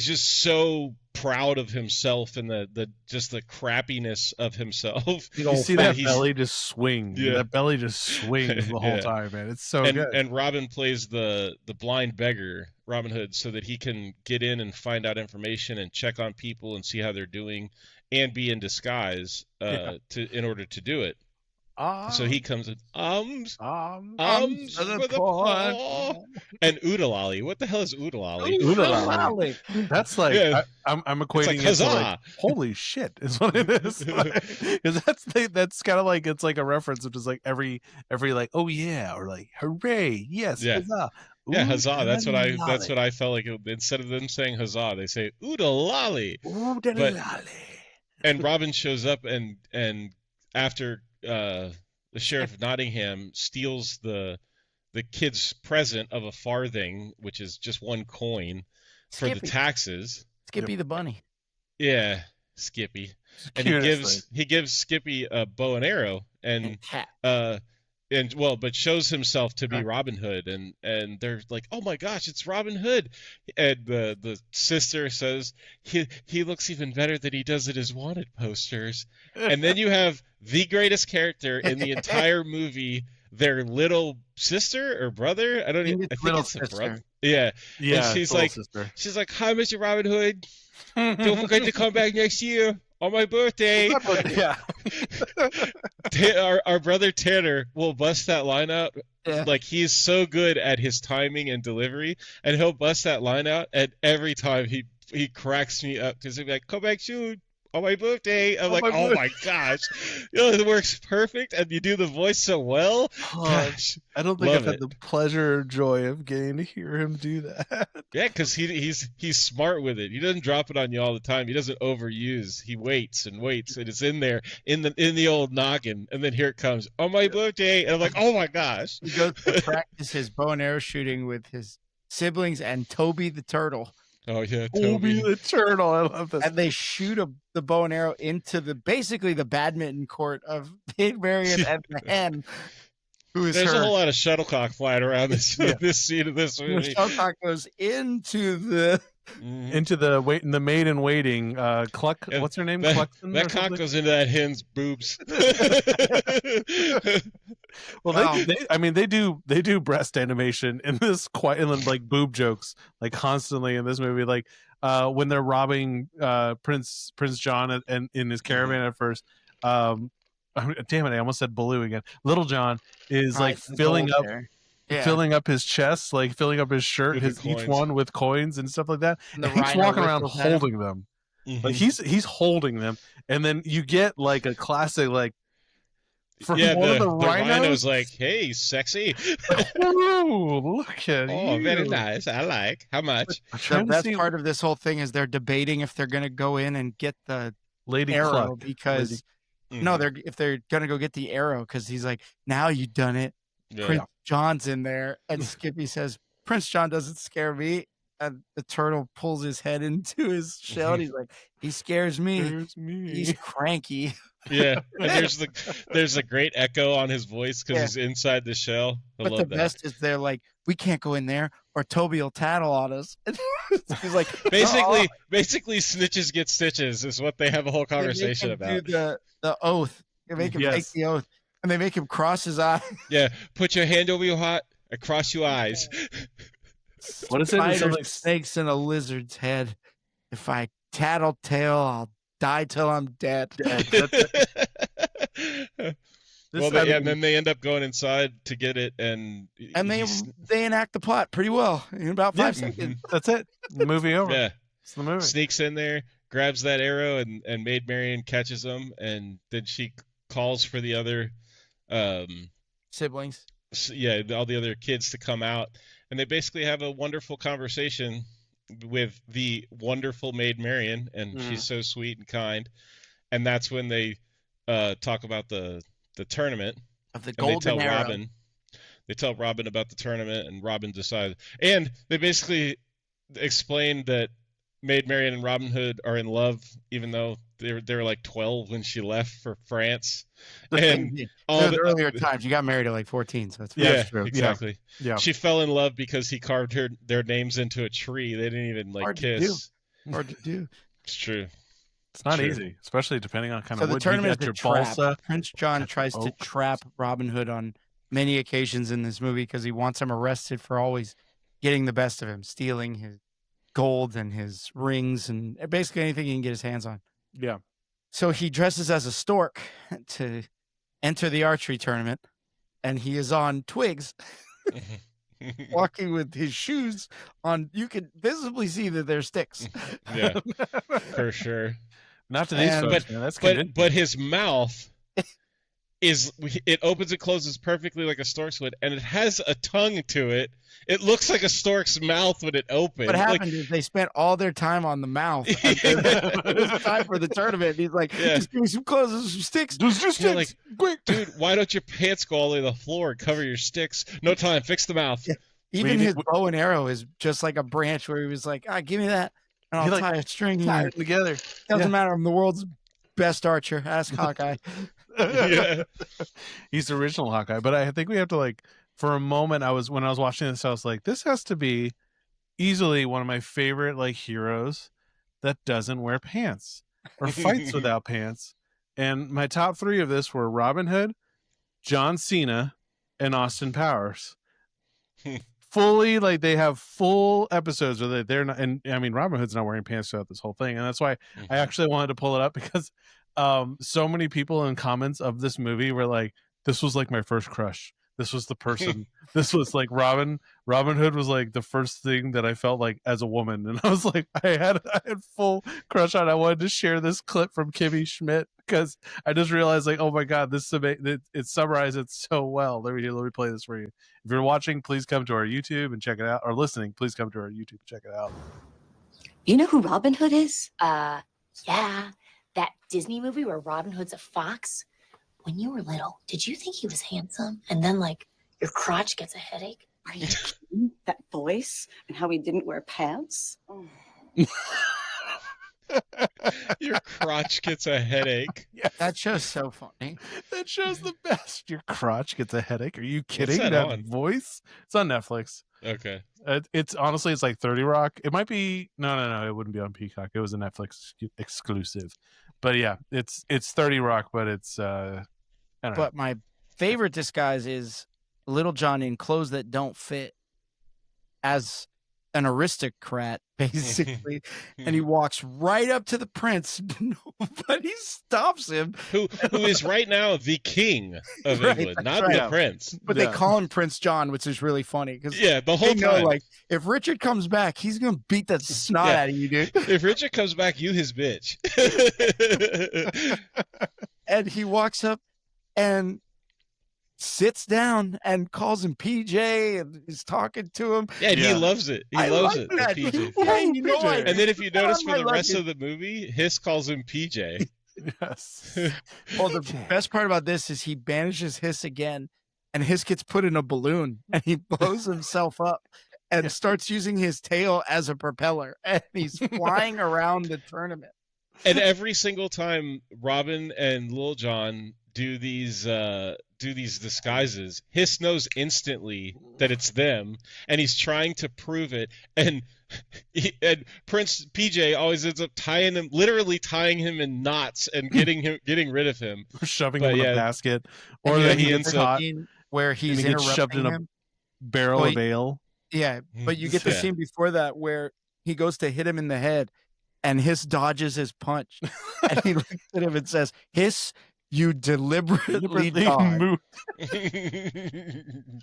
just so proud of himself and the just the crappiness of himself. You see that belly just swing. Yeah. That belly just swings the whole time, man. It's so good. And Robin plays the blind beggar, Robin Hood, so that he can get in and find out information and check on people and see how they're doing and be in disguise in order to do it. So he comes in, for the paw. And oodalali. What the hell is oodalali? Oodalali. That's like I'm equating like, it huzzah! to like, holy shit is what it is. Because that's kind of like it's like a reference of just like every like oh yeah or like hooray yes huzzah. Yeah, huzzah. That's what I felt like. Instead of them saying huzzah, they say oodalali. And Robin shows up and after the sheriff of Nottingham steals the kid's present of a farthing, which is just one coin, for the taxes. Skippy the bunny. Yeah, Skippy. And he gives Skippy a bow and arrow and but shows himself to be Robin Hood, and they're like, "Oh my gosh, it's Robin Hood!" And the sister says, "He looks even better than he does at his wanted posters." And then you have the greatest character in the entire movie, their little sister or brother. I think it's a brother. Yeah. And she's like, "Hi, Mr. Robin Hood. Don't forget to come back next year on my birthday." Yeah. Our brother Tanner will bust that line out. Yeah. Like he's so good at his timing and delivery, and he'll bust that line out. And every time he cracks me up because he'll be like, "Come back soon on my birthday." I'm like, "Oh my gosh, it works perfect," and you do the voice so well. Gosh, I don't think I've had the pleasure or joy of getting to hear him do that. Yeah, because he's smart with it. He doesn't drop it on you all the time. He doesn't overuse. He waits and waits, and it's in there in the old noggin, and then here it comes on my birthday, and I'm like, "Oh my gosh!" He goes to practice his bow and arrow shooting with his siblings and Toby the turtle. Oh yeah, Toby the turtle. I love this. And they shoot the bow and arrow into basically the badminton court of Maid Marian and the hen. There's a whole lot of shuttlecock flying around this scene of this movie. The shuttlecock goes into the maid in waiting. Cluck. What's her name? That cock goes into that hen's boobs. Well, Well- I mean, they do breast animation in this quite and like boob jokes like constantly in this movie. Like when they're robbing Prince John and in his caravan at first. Damn it! I almost said Baloo again. Little John is like Right, the filling gold up. there. Yeah. Filling up his chest, like filling up his shirt, With the each coins. one with coins and stuff like that. And the And he's rhino walking around whistles at him. holding them. Like Mhm. he's holding them, and then you get like a classic like from yeah, one the, of the rhino's like, "Hey, sexy! "Ooh, look at Oh, you!" very nice. I like. How much?" I'm The trying to best see part of this whole thing is they're debating if they're going to go in and get the Lady arrow Cluck. because Mm-hmm. no, if they're going to go get the arrow because he's like, now you've done it. Yeah. Prince John's in there, and Skippy says, "Prince John doesn't scare me." And the turtle pulls his head into his shell, and he's like, "He scares me. There's me. He's cranky." Yeah, and there's a great echo on his voice because Yeah. he's inside the shell. I But love the that. best is they're like, "We can't go in there, or Toby will tattle on us." He's like, Basically, snitches get stitches is what they have a whole They make conversation him about. do the oath. They make him take Yes. the oath, and they make him cross his eye. Yeah, put your hand over your heart, across your eyes. What is it? It's Spiders, something like- snakes, and a lizard's head. If I tattletale, I'll die till I'm dead. Well, and then they end up going inside to get it, and They enact the plot pretty well in about 5 Yeah. seconds. That's it. The movie over. yeah, It's the movie. sneaks in there, grabs that arrow, and Maid Marian catches him, and then she calls for the other, Siblings. all the other kids to come out, and they basically have a wonderful conversation with the wonderful Maid Marian, and she's so sweet and kind, and that's when they talk about the tournament. Of the And they golden tell arrow. Robin. They tell Robin about the tournament, and Robin decides. And they basically explain that Maid Marian and Robin Hood are in love, even though they were like 12 when she left for France. And all the the earlier times, you got married at like 14, so that's yeah, that's true. Yeah. exactly. Yeah. She fell in love because he carved their names into a tree. They didn't even like Hard to kiss. hard to do. It's true. It's not Sure. easy, especially depending on kind So of the what you tournament got is your a trap. balsa. Prince John Got your tries to oak. trap Robin Hood on many occasions in this movie because he wants him arrested for always getting the best of him, stealing his gold and his rings and basically anything he can get his hands on. Yeah. So he dresses as a stork to enter the archery tournament, and he is on twigs, walking with his shoes on. You can visibly see that they're sticks. Yeah, for sure. Not to these And- folks, man. That's convincing. But his mouth it opens and closes perfectly like a stork's would, and it has a tongue to it. It looks like a stork's mouth when it opens. What Like, happened is they spent all their time on the mouth. It was time for the tournament. He's like, Yeah. just give me some clothes and some sticks. you're like, dude, why don't your pants go all the way to the floor and cover your sticks? No time. Fix the mouth. Yeah. Even We- his bow and arrow is just like a branch where he was like, give me that. And I'll He, like, tie a string tie here. it together. Doesn't Yeah. matter. I'm the world's best archer. Ask Hawkeye. Yeah. He's the original Hawkeye, but I think we have to like for a moment. When I was watching this, I was like, this has to be easily one of my favorite like heroes that doesn't wear pants or fights without pants. And my top three of this were Robin Hood, John Cena, and Austin Powers. Fully, like they have full episodes where they're not, and I mean Robin Hood's not wearing pants throughout this whole thing, and that's why I actually wanted to pull it up because so many people in comments of this movie were like, this was like my first crush. This was the person. This was like Robin Hood was like the first thing that I felt like as a woman. And I was like, I had full crush on it. I wanted to share this clip from Kimmy Schmidt because I just realized like, oh my God, it summarized it so well. Let me play this for you. If you're watching, please come to our YouTube and check it out. Or listening, please come to our YouTube and check it out. You know who Robin Hood is? Yeah. That Disney movie where Robin Hood's a fox. When you were little, did you think he was handsome? And then, like, your crotch gets a headache? Are you kidding? That voice and how he didn't wear pants? Oh. Your crotch gets a headache. That show's so funny. That show's the best. Your crotch gets a headache. Are you kidding? that That on? voice? It's on Netflix. Okay. It's honestly, it's like 30 Rock. It might be no. It wouldn't be on Peacock. It was a Netflix exclusive. But yeah, it's 30 Rock, but it's I don't know. But my favorite disguise is Little John in clothes that don't fit as an aristocrat, basically. And he walks right up to the prince. Nobody stops him. Who is right now the king of Right, England, that's not right. the prince. But they call him Prince John, which is really funny because The whole they know, time. like, if Richard comes back, he's gonna beat that snot Yeah. out of you, dude. If Richard comes back, you his bitch. And he walks up and sits down and calls him PJ and is talking to him. Yeah, and he loves it. He I loves like it. that. PJ. Yeah, you know, PJ. And then if you notice for I the like rest it. of the movie, Hiss calls him PJ. Yes. Well, the best part about this is he banishes Hiss again, and Hiss gets put in a balloon, and he blows himself up and starts using his tail as a propeller, and he's flying around the tournament. And every single time Robin and Lil Jon do these disguises, Hiss knows instantly that it's them, and he's trying to prove it. And Prince PJ always ends up literally tying him in knots and getting rid of him. Shoving But him in yeah. a basket, And or you then he he ends gets up- caught scene where he's he gets shoved in interrupting a him. barrel Well, of ale. Yeah, but you get the Yeah. scene before that where he goes to hit him in the head, and Hiss dodges his punch, and he looks at him and says, "Hiss, you deliberately dodged," Move.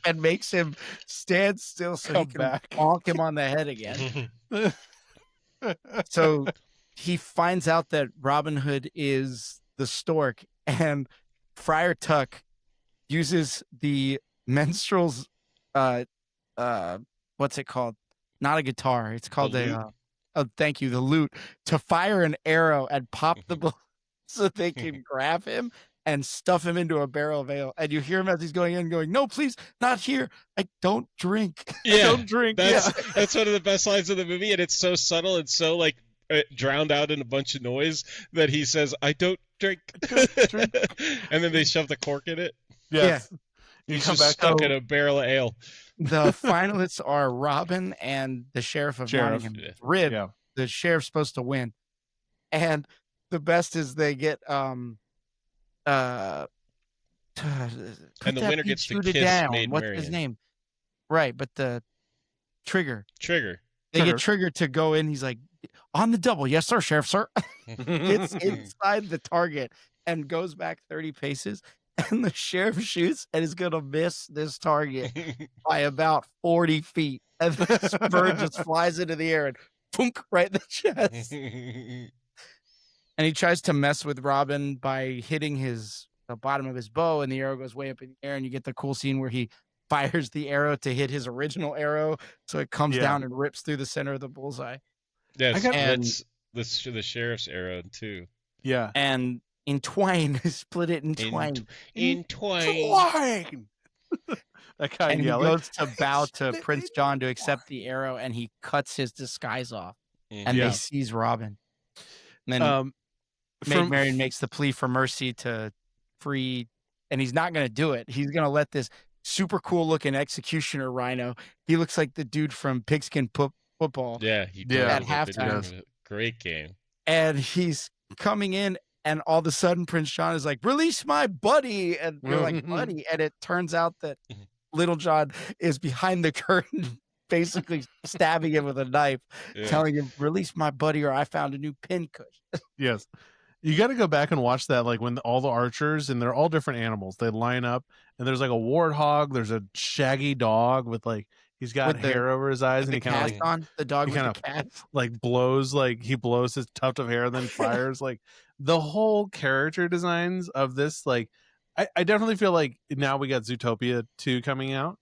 and makes him stand still so he Come can back. bonk him on the head again. So he finds out that Robin Hood is the stork, and Friar Tuck uses the minstrel's what's it called? Not a guitar. It's called lute? thank you, the lute, to fire an arrow and pop the balloon so they can grab him and stuff him into a barrel of ale. And you hear him as he's going in going, "No, please, not here. I don't drink." I Yeah, don't drink. That's one of the best lines of the movie, and it's so subtle and so like drowned out in a bunch of noise that he says, "I don't drink," and then they shove the cork in it. Yes. You He's come just back. stuck in a barrel of ale. The finalists are Robin and the sheriff of Sheriff, Nottingham. yeah. Rib, Yeah. the sheriff's supposed to win. And the best is they get And the winner gets to kiss Maid What's his Marian. name? Right, but the Trigger. Trigger. They get Trigger to go in. He's like, "On the double, yes, sir, sheriff, sir." It's inside the target and goes back 30 paces. And the sheriff shoots and is going to miss this target by about 40 feet. And this bird just flies into the air and punk right in the chest. And he tries to mess with Robin by hitting the bottom of his bow, and the arrow goes way up in the air. And you get the cool scene where he fires the arrow to hit his original arrow. So it comes down and rips through the center of the bullseye. Yeah, And- it's the sheriff's arrow too. Yeah. And entwine, split it in twain. In twain. Twine. That guy And he yelling. goes to bow to Prince John to accept the arrow, and he cuts his disguise off, and Yeah. they seize Robin. And then Maid From- Marian makes the plea for mercy to free, and he's not going to do it. He's going to let this super cool looking executioner rhino. He looks like the dude from Pigskin Football, Yeah, he Yeah. does. At It halftime. is a great game. and he's coming in. And all of a sudden, Prince John is like, "Release my buddy!" And you're like, "Buddy!" And it turns out that Little John is behind the curtain, basically stabbing him with a knife, Yeah. telling him, "Release my buddy, or I found a new pin cushion." Yes. You got to go back and watch that, like when all the archers, and they're all different animals, they line up, and there's like a warthog, there's a shaggy dog with like, he's got With the- hair over his eyes, and The he kind of cast on the dog he with kinda- the cat. like blows, like he blows his tuft of hair and then fires. Like the whole character designs of this, like I definitely feel like now we got Zootopia 2 coming out.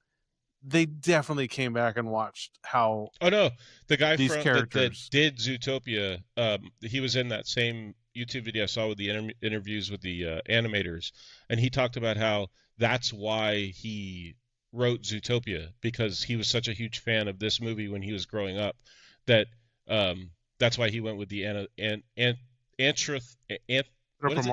They definitely came back and watched how Oh no, the guy These that characters. did Zootopia, he was in that same YouTube video I saw with the interviews with the animators, and he talked about how that's why he wrote Zootopia, because he was such a huge fan of this movie when he was growing up, that that's why he went with the what is it?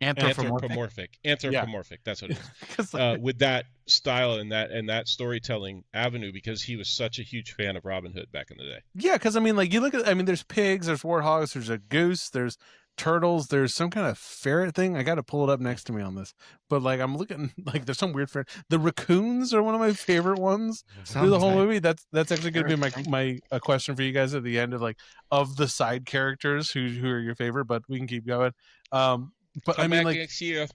Anthropomorphic. Anthropomorphic. That's what it is. 'cause, like, With that style and that storytelling avenue, because he was such a huge fan of Robin Hood back in the day. yeah, because I mean, like you look at, I mean, there's pigs, there's warthogs, there's a goose, there's turtles. There's some kind of ferret thing. I got to pull it up next to me on this. But like I'm looking like there's some weird ferret. The raccoons are one of my favorite ones through the whole movie. That's actually going to be my question for you guys at the end of like of the side characters who are your favorite. But we can keep going. But Come I mean back like next year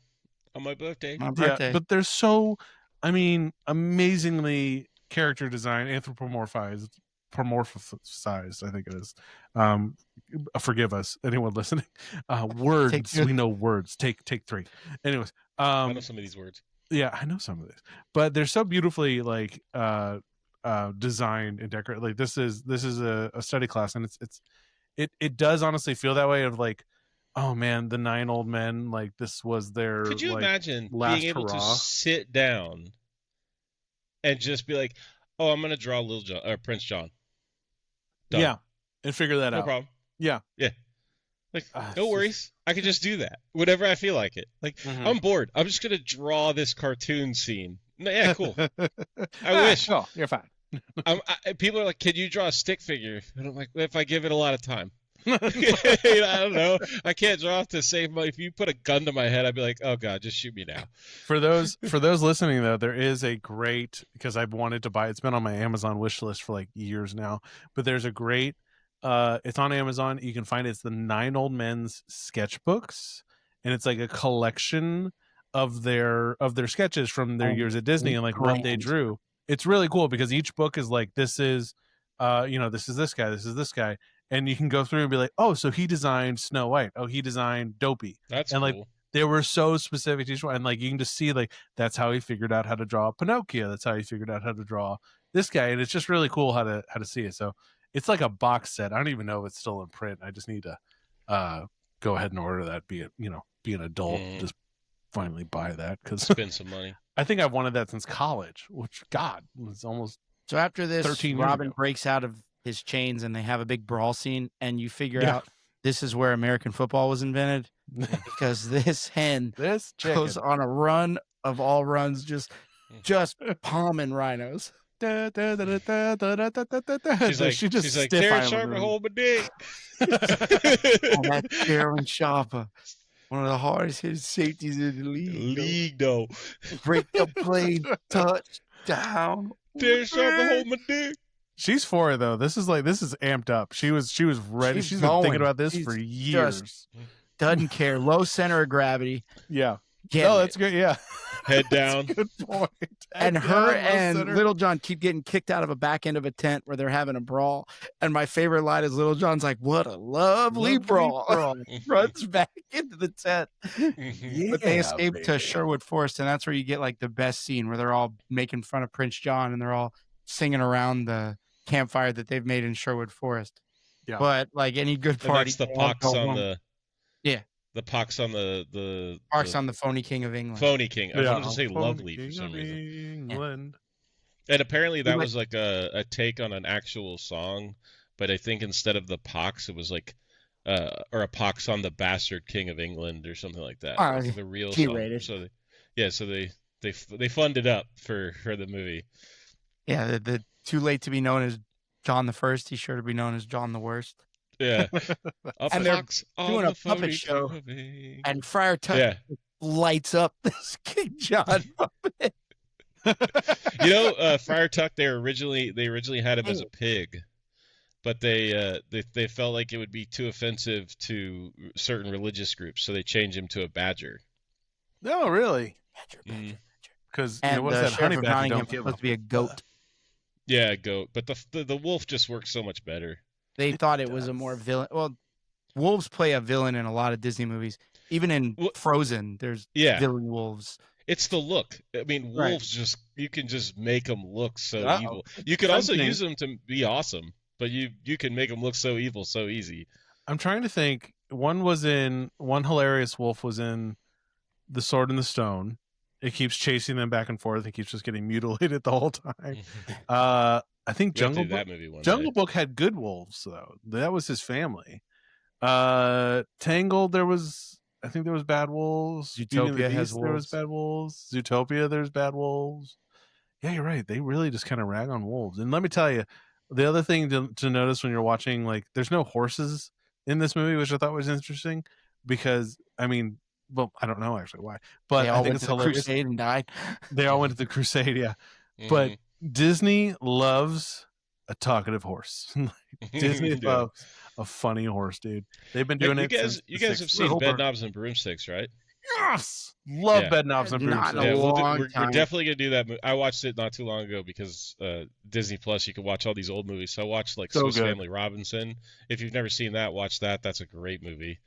on my birthday. yeah, but there's so I mean amazingly character design, anthropomorphized, I think it is. Forgive us, anyone listening. Words, we know words. Take 3. Anyways, I know some of these words. yeah, I know some of this, but they're so beautifully like designed and decorated. Like this is a study class, and it does honestly feel that way of like, oh man, the 9 old men, like this was their. Could you like, imagine last being able hurrah. to sit down and just be like, "Oh, I'm gonna draw Little John or Prince John." Done. Yeah, and figure that No out. problem. Yeah. Like, It's no just- worries. I could just do that whenever I feel like it. Like, Mhm. I'm bored. I'm just gonna draw this cartoon scene. Yeah, cool. I wish. Oh, you're fine. People are like, "Can you draw a stick figure?" And I'm like, "If I give it a lot of time." I don't know. I can't draw to save money. If you put a gun to my head, I'd be like, "Oh God, just shoot me now." For those listening though, there is a great, because I've wanted to buy, it's been on my Amazon wish list for like years now, but there's a great it's on Amazon, you can find it. It's the 9 Old Men's sketchbooks, and it's like a collection of their sketches from their years at Disney and like what they drew. It's really cool because each book is like, this is this is this guy, and you can go through and be like, oh, so he designed Snow White, oh, he designed Dopey. That's and cool. like they were so specific to each one, and like you can just see like that's how he figured out how to draw Pinocchio, that's how he figured out how to draw this guy, and it's just really cool how to see it. So it's like a box set. I don't even know if it's still in print. I just need to go ahead and order that, be an adult, just finally buy that, because Spend some money. I think I've wanted that since college, which God was almost So after this, 13 years Robin ago. breaks out of his chains and they have a big brawl scene, and you figure Yeah. out this is where American football was invented, because this hen this goes chicken. on a run of all runs, just palming rhinos. She's She's like, Terrence Sharper, hold my dick. Oh, that Darren Sharper, one of the hardest hitting safeties in the league. League though. Break the play, touchdown. Terrence Sharper, hold my dick. She's for it though. This is amped up. She was ready. She's She's been thinking going. about this She's for years. Doesn't care. Low center of gravity. Yeah. Get Oh, it. that's good. Yeah. Head down. Good point. And Head her down, low and center. Little John keep getting kicked out of a back end of a tent where they're having a brawl. And my favorite line is Little John's like, "What a lovely brawl." Runs back into the tent. But they escape to Sherwood Forest, and that's where you get like the best scene where they're all making fun of Prince John and they're all singing around the campfire that they've made in Sherwood Forest. Yeah. But like any good And party, that's the they all pox go on home. the pox on the Parks on the phony king of England. phony king. I was Yeah. going to say Phony lovely king for some of reason. England. And apparently that Like- was like a take on an actual song, but I think instead of the pox, it was like or a pox on the bastard king of England or something like that. Oh, Like the real G-rated. song. So they funded up for the movie. Yeah, the too late to be known as John the First. He's sure to be known as John the Worst. Yeah. And they're doing a puppet show. And Friar Tuck Yeah. lights up this King John puppet. Friar Tuck, they originally had him as a pig, but they felt like it would be too offensive to certain religious groups, so they changed him to a badger. No, really? Mhm. Because And what's the that honey Sheriff of badger Nottingham don't was give supposed to be a goat. Yeah, a goat, but the wolf just works so much better. They thought it was a more villain. Well, wolves play a villain in a lot of Disney movies. Even in Frozen, there's Yeah, villain wolves. it's the look. I mean, Right. wolves you can just make them look so Uh-oh. evil. You could also Something. use them to be awesome, but you can make them look so evil so easy. I'm trying to think. One hilarious wolf was in The Sword and the Stone. It keeps chasing them back and forth. It keeps just getting mutilated the whole time. I think We have to Jungle do Book. that movie one Jungle day. Book had good wolves though. That was his family. Tangled, I think there was bad wolves. Beauty and the Zootopia has Beast, there was wolves. bad wolves. Zootopia, there's bad wolves. Yeah, you're right. They really just kind of rag on wolves. And let me tell you, the other thing to notice when you're watching, like, there's no horses in this movie, which I thought was interesting. because I mean, well, I don't know actually why, but They I all think went it's to the hilarious. crusade and died. They all went to the crusade, yeah. But Disney loves a talkative horse. Disney Yeah. loves a funny horse, dude. They've been Hey, doing you it guys, since you the guys have 60s. seen Homer. Bed Knobs and Broomsticks, right? Yes, love Yeah. bed knobs and Not in broomsticks. a Yeah, long we're time. definitely gonna do that. I watched it not too long ago because Disney Plus, you can watch all these old movies. So I watched like So Swiss good. Family Robinson. If you've never seen that, watch that. That's a great movie.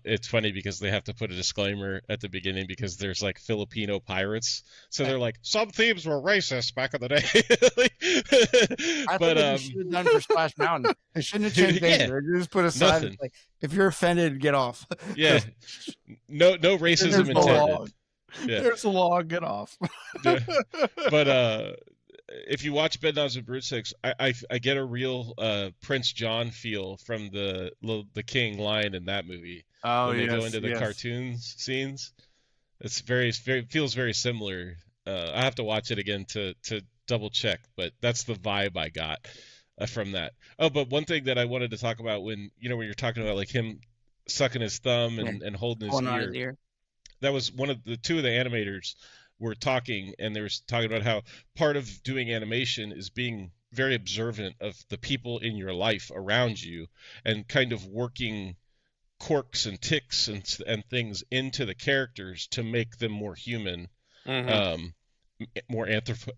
It's funny because they have to put a disclaimer at the beginning because there's like Filipino pirates, so they're like some themes were racist back in the day. I But think they should have done for Splash Mountain. They shouldn't have changed Yeah. anything. They just put a sign Nothing. like, if you're offended, get off. yeah, no racism There's a intended. log. Yeah. There's a log. Get off. Yeah. But if you watch Bed Knobs and Broomsticks, I get a real Prince John feel from the king line in that movie Oh when they yes, go into the yes. cartoon scenes. It's very feels very similar. I have to watch it again to double check, but that's the vibe I got from that. Oh, but one thing that I wanted to talk about when you're talking about like him sucking his thumb and holding his Pulling out ear. his ear. That was two of the animators were talking, and they were talking about how part of doing animation is being very observant of the people in your life around you and kind of working quirks and ticks and things into the characters to make them more human, more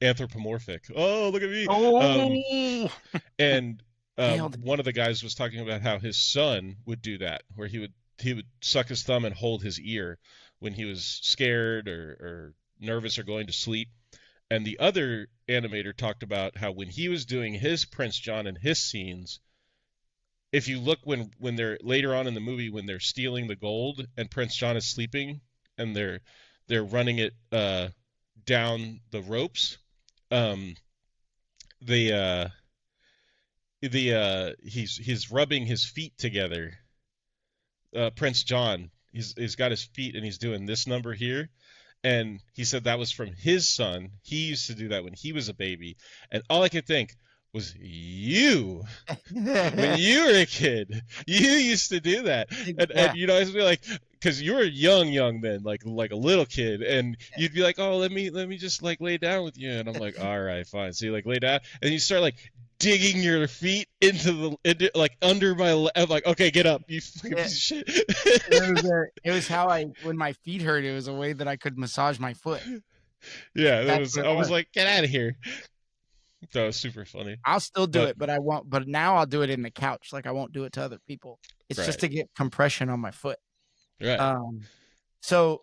anthropomorphic. Oh, look at me. Oh, And Nailed it. one of the guys was talking about how his son would do that, where he would suck his thumb and hold his ear when he was scared or nervous or going to sleep. And the other animator talked about how when he was doing his Prince John and his scenes, if you look when they're later on in the movie when they're stealing the gold and Prince John is sleeping and they're running it down the ropes, he's rubbing his feet together. Prince John, he's got his feet and he's doing this number here. And he said that was from his son. He used to do that when he was a baby. And all I could think was, you, when you were a kid, you used to do that. And I was like, because you were young then, like a little kid, and you'd be like, oh, let me just like lay down with you. And I'm like, all right, fine. So you like lay down, and you start like digging your feet into like under my leg. I'm like, okay, get up, you fucking piece of shit. It was how when my feet hurt, it was a way that I could massage my foot. Yeah, That's I was like, get out of here. That was super funny. I'll still do it, but I won't. But now I'll do it in the couch. Like I won't do it to other people. It's just to get compression on my foot. Right. So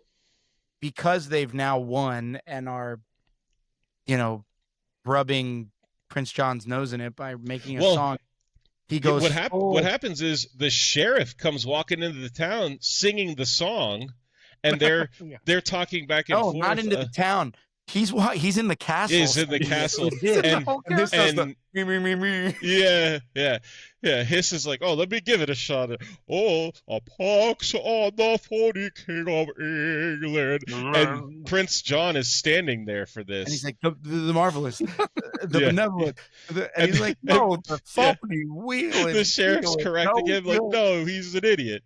because they've now won and are, rubbing Prince John's nose in it by making a song, he goes. What happens is the sheriff comes walking into the town singing the song, and they're talking back and forth. No, not into the town. He's in the castle. He's in the castle. and this does the me. Yeah. Hiss is like, oh, let me give it a shot. Oh, a pox on the 40 King of England. And Prince John is standing there for this. And he's like, the marvelous, the benevolent. And he's like, no, the phony wheel. The sheriff's correcting him, like, no, he's an idiot.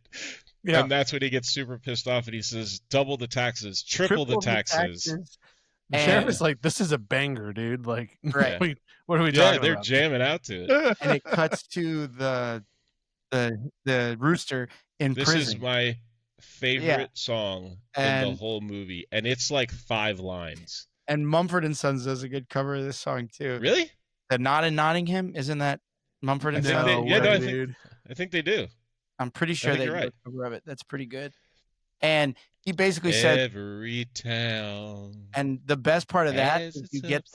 Yeah. And that's when he gets super pissed off and he says, double the taxes, triple the taxes. The sheriff is like, this is a banger, dude. Like, right. What are we talking about? They're jamming out to it. And it cuts to the rooster in prison. This is my favorite song in the whole movie, and it's like 5 lines. And Mumford & Sons does a good cover of this song too. Really? The Not in Nottingham, isn't that Mumford & Sons? I think they do. I'm pretty sure they do a cover of it. That's pretty good. And he basically said every town. And the best part of that is you get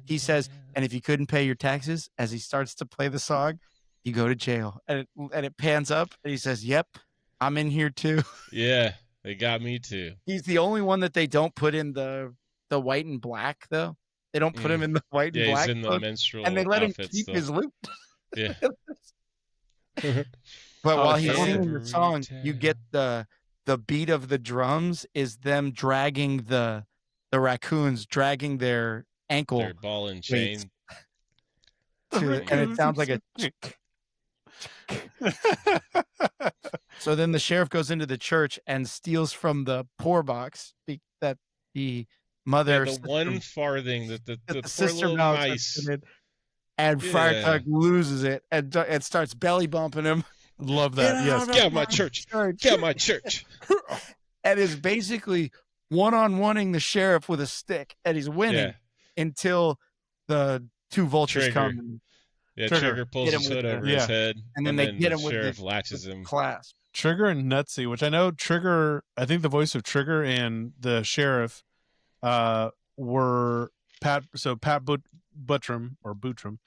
he says, and if you couldn't pay your taxes, as he starts to play the song, you go to jail. And it pans up and he says, yep, I'm in here too. Yeah, they got me too. He's the only one that they don't put in the white and black though. They don't put him in the white and black. He's in the menstrual and they let him keep still. his loop. Yeah. But while he's singing the song, you get the beat of the drums is them dragging the raccoons, dragging their ankle, their ball and chain. And it sounds like a. So then the sheriff goes into the church and steals from the poor box that the mother, the one farthing that the poor sister little mice. And Friar Yeah. Tuck loses it and starts belly bumping him. Love that. Yes. Get out of my church. Get out of my church. And is basically one-on-oneing the sheriff with a stick, and he's winning until the two vultures Trigger. come. Yeah, Trigger. Trigger pulls Get his him with hood the- over his head, and then they get him the with sheriff the- latches him. Clasp. Trigger and Nutsy, which I know Trigger, I think the voice of Trigger and the sheriff were Pat. So Pat Buttram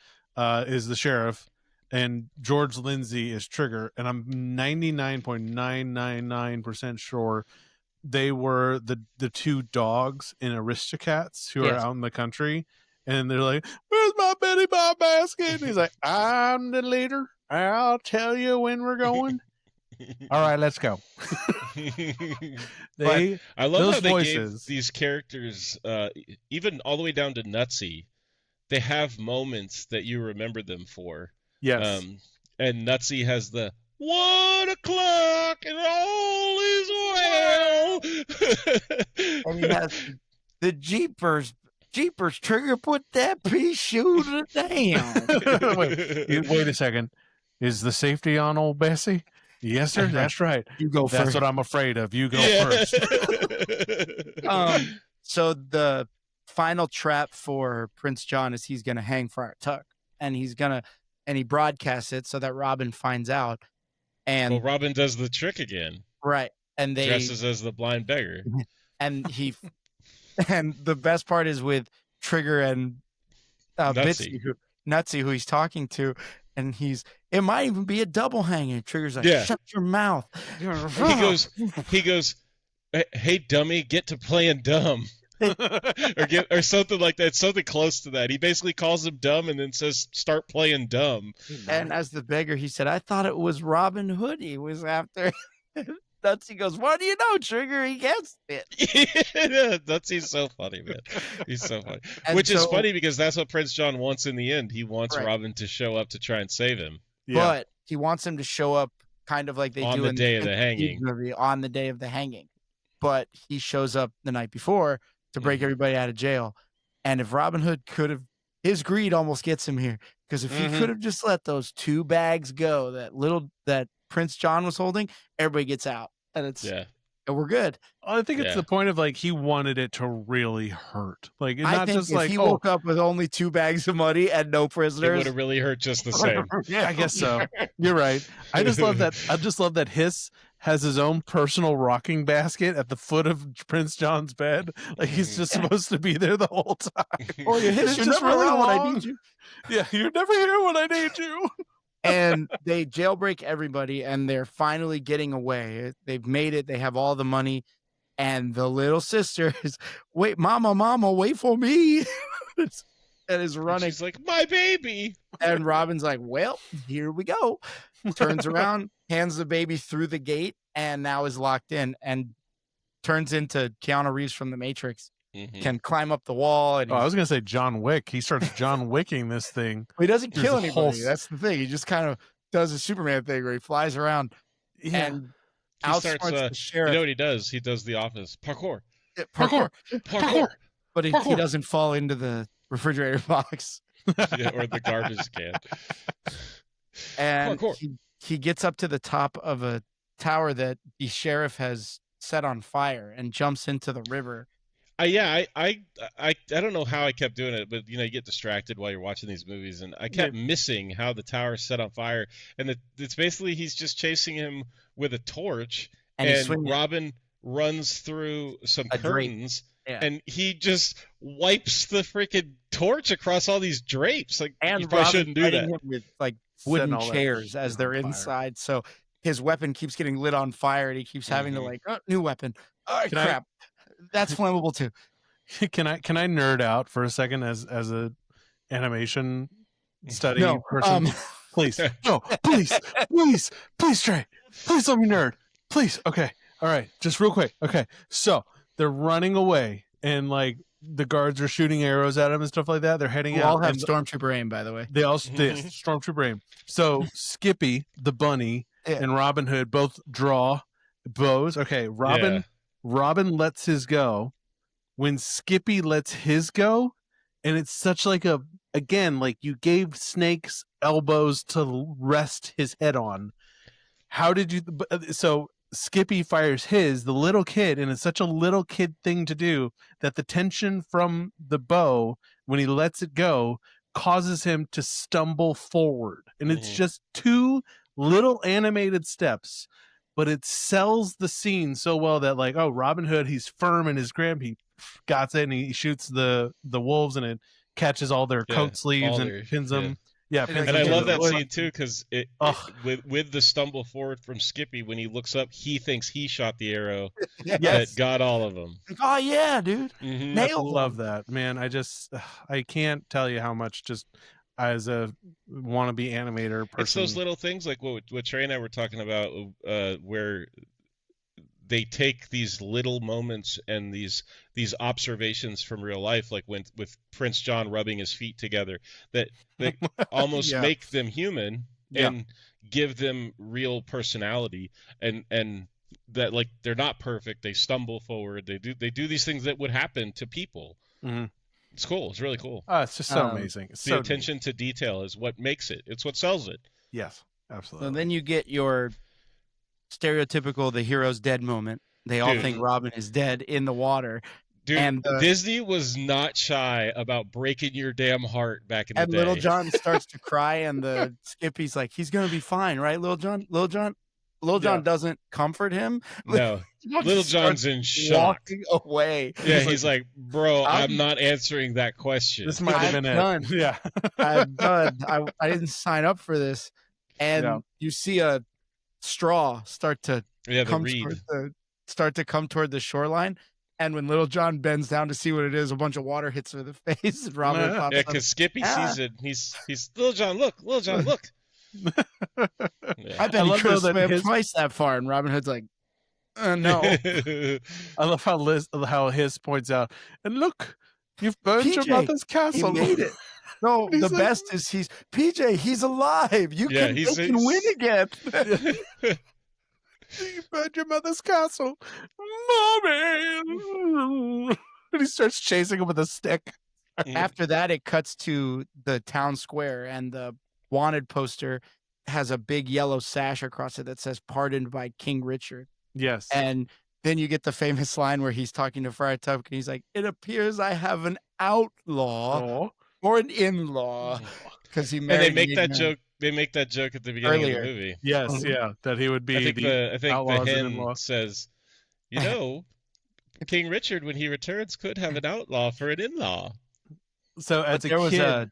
is the sheriff, and George Lindsay is Trigger. And I'm 99.999% sure they were the two dogs in Aristocats who are out in the country. And they're like, "Where's my Betty Bob basket?" And he's like, "I'm the leader. I'll tell you when we're going." All right, let's go. I love those how they voices. gave these characters, even all the way down to Nutsy, they have moments that you remember them for. Yes. And Nutsy has the 1 o'clock and all is well. And he has the Jeepers, Trigger, put that pea shooter down. Wait a second. Is the safety on, old Bessie? Yes, sir. That's right. You go That's first. what I'm afraid of. You go first. So the final trap for Prince John is he's going to hang Friar Tuck, and he broadcasts it so that Robin finds out. And Well, Robin does the trick again. right, and they Dresses as the blind beggar. and and the best part is with Trigger and Nutsy. Nutsy, who he's talking to, and it might even be a double hanging. Trigger's like, Yeah. shut your mouth. He goes, "Hey dummy, get to playing dumb." or something like that, something close to that. He basically calls him dumb and then says, "Start playing dumb." And as the beggar, he said, "I thought it was Robin Hood he was after." Nutsy goes, "What do you know, Trigger? He gets it." He's so funny, man. He's so funny. And Which is so- funny because that's what Prince John wants in the end. He wants Right. Robin to show up to try and save him. But he wants him to show up kind of like they On do the in day of the Prince hanging. movie, on the day of the hanging. But he shows up the night before to break Mhm. everybody out of jail. And if Robin Hood could have, his greed almost gets him here. Because if he Mhm. could have just let those 2 bags go, that Prince John was holding, everybody gets out. And Yeah. and we're good. I think it's Yeah. the point of like he wanted it to really hurt. Like it's I not think just if like he woke up with only 2 bags of money and no It prisoners, would have really hurt just the same. Yeah, I guess so. You're right. I just love that Hiss has his own personal rocking basket at the foot of Prince John's bed. Like he's just supposed to be there the whole time. oh, you're It's just just never really around when I long. need you. Yeah, you're never here when I need you. And they jailbreak everybody, and they're finally getting away. They've made it. They have all the money, and the little sister is, "Wait, mama, wait for me," and is And running. she's like, "My baby." And Robin's like, "Well, here we go." Turns around, hands the baby through the gate, and now is locked in, and turns into Keanu Reeves from The Matrix. Mhm. Can climb up the wall, and Oh, I was gonna say John Wick. He starts John Wicking this thing. he doesn't There's kill a whole anybody. That's the thing. He just kind of does a Superman thing where he flies around and He outsmarts starts, the you sheriff. know what he does? He does the office. Parkour. Parkour. Parkour. But he Parkour. doesn't fall into the refrigerator box. Yeah, or the garbage can. And Parkour. he gets up to the top of a tower that the sheriff has set on fire and jumps into the river. I don't know how I kept doing it, but you get distracted while you're watching these movies, and I kept missing how the tower is set on fire. And it's basically he's just chasing him with a torch, And he's and swinging Robin runs through some a drape. curtains, Yeah. and he just wipes the freaking torch across all these drapes. Like And you probably Robin shouldn't do fighting that. him with like wooden all that chairs as shit they're on fire. inside. So his weapon keeps getting lit on fire, and he keeps having to Mhm. like, oh, new weapon. Oh, Can I- crap. That's flammable too. Can I nerd out for a second as a animation study No, person? Please, no, please, Trey, please let me nerd, please. Okay, all right, just real quick. Okay, so they're running away and like the guards are shooting arrows at him and stuff like that. They're heading Who out. all have and stormtrooper aim, by the way. they all stormtrooper aim. So Skippy the bunny Yeah. and Robin Hood both draw bows. Okay, Robin lets his go. When Skippy lets his go, and it's such like a, again, like you gave Snake's elbows to rest his head on. How did you? So Skippy fires his, the little kid, and it's such a little kid thing to do that the tension from the bow when he lets it go causes him to stumble forward, and it's just 2 little animated steps, but it sells the scene so well that like, oh, Robin Hood, he's firm in his grip, he got it, and he shoots the wolves, and it catches all their coat sleeves and pins them. Yeah, And And I love that scene too because with the stumble forward from Skippy, when he looks up, he thinks he shot the arrow that got all of them. Oh yeah, dude. I love that, man. I can't tell you how much, just as a wannabe animator person. It's those little things like what Trey and I were talking about, where they take these little moments and these observations from real life, like with Prince John rubbing his feet together, that almost make them human and give them real personality, and that like they're not perfect, they stumble forward, they do these things that would happen to people. It's cool. It's really cool. It's just so amazing. It's the attention to detail is what makes it. It's what sells it. Yes, absolutely. So then you get your stereotypical the hero's dead moment. They all think Robin is dead in the water. Dude, and Disney was not shy about breaking your damn heart back in the day. And Little John starts to cry, and the Skippy's like, he's gonna be fine, right, Little John? Little John doesn't comfort him. No, Little John's in shock. Walking away. Yeah, he's like, bro, I'm not answering that question. This might have been done. it. Yeah, I'm done. I didn't sign up for this. And you see a straw start to come toward the shoreline, and when Little John bends down to see what it is, a bunch of water hits her in the face. And Robin pops up. Because Skippy sees it. He's Little John, look, Little John, look. I bet he could have swam twice that far, and Robin Hood's like, no. I love how his points out, and look, you've burned your mother's castle. He made it. No, the best is he's alive. You can win again. You burned your mother's castle, Mommy. And he starts chasing him with a stick. After that, it cuts to the town square, and the wanted poster has a big yellow sash across it that says "Pardoned by King Richard." Yes. And then you get the famous line where he's talking to Friar Tuck, and he's like, "It appears I have an outlaw or an in-law," because he married. And they make that joke. They make that joke at the beginning of the movie. Yes, that he would be. I think the hen says, "You know, King Richard, when he returns, could have an outlaw for an in-law." So as a kid,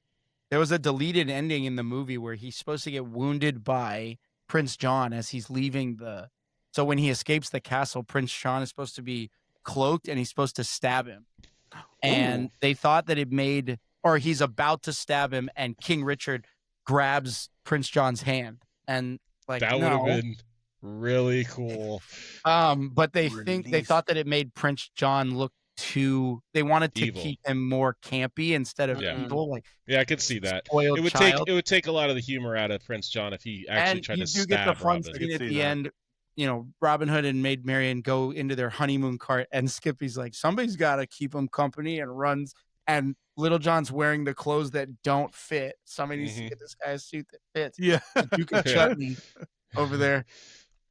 there was a deleted ending in the movie where he's supposed to get wounded by Prince John as he's leaving the. So when he escapes the castle, Prince John is supposed to be cloaked, and he's supposed to stab him. And they thought that he's about to stab him, and King Richard grabs Prince John's hand, and like that would have been really cool. But they thought that it made Prince John look they wanted to evil. keep him more campy instead of evil. Like, I could see that. It would take a lot of the humor out of Prince John if he actually tried to stab Robin. And you do get the fun scene at the end. Robin Hood and Maid Marian go into their honeymoon cart, and Skippy's like, somebody's got to keep him company, and runs. And Little John's wearing the clothes that don't fit. Somebody needs to get this guy a suit that fits. Yeah. You can chutney over there.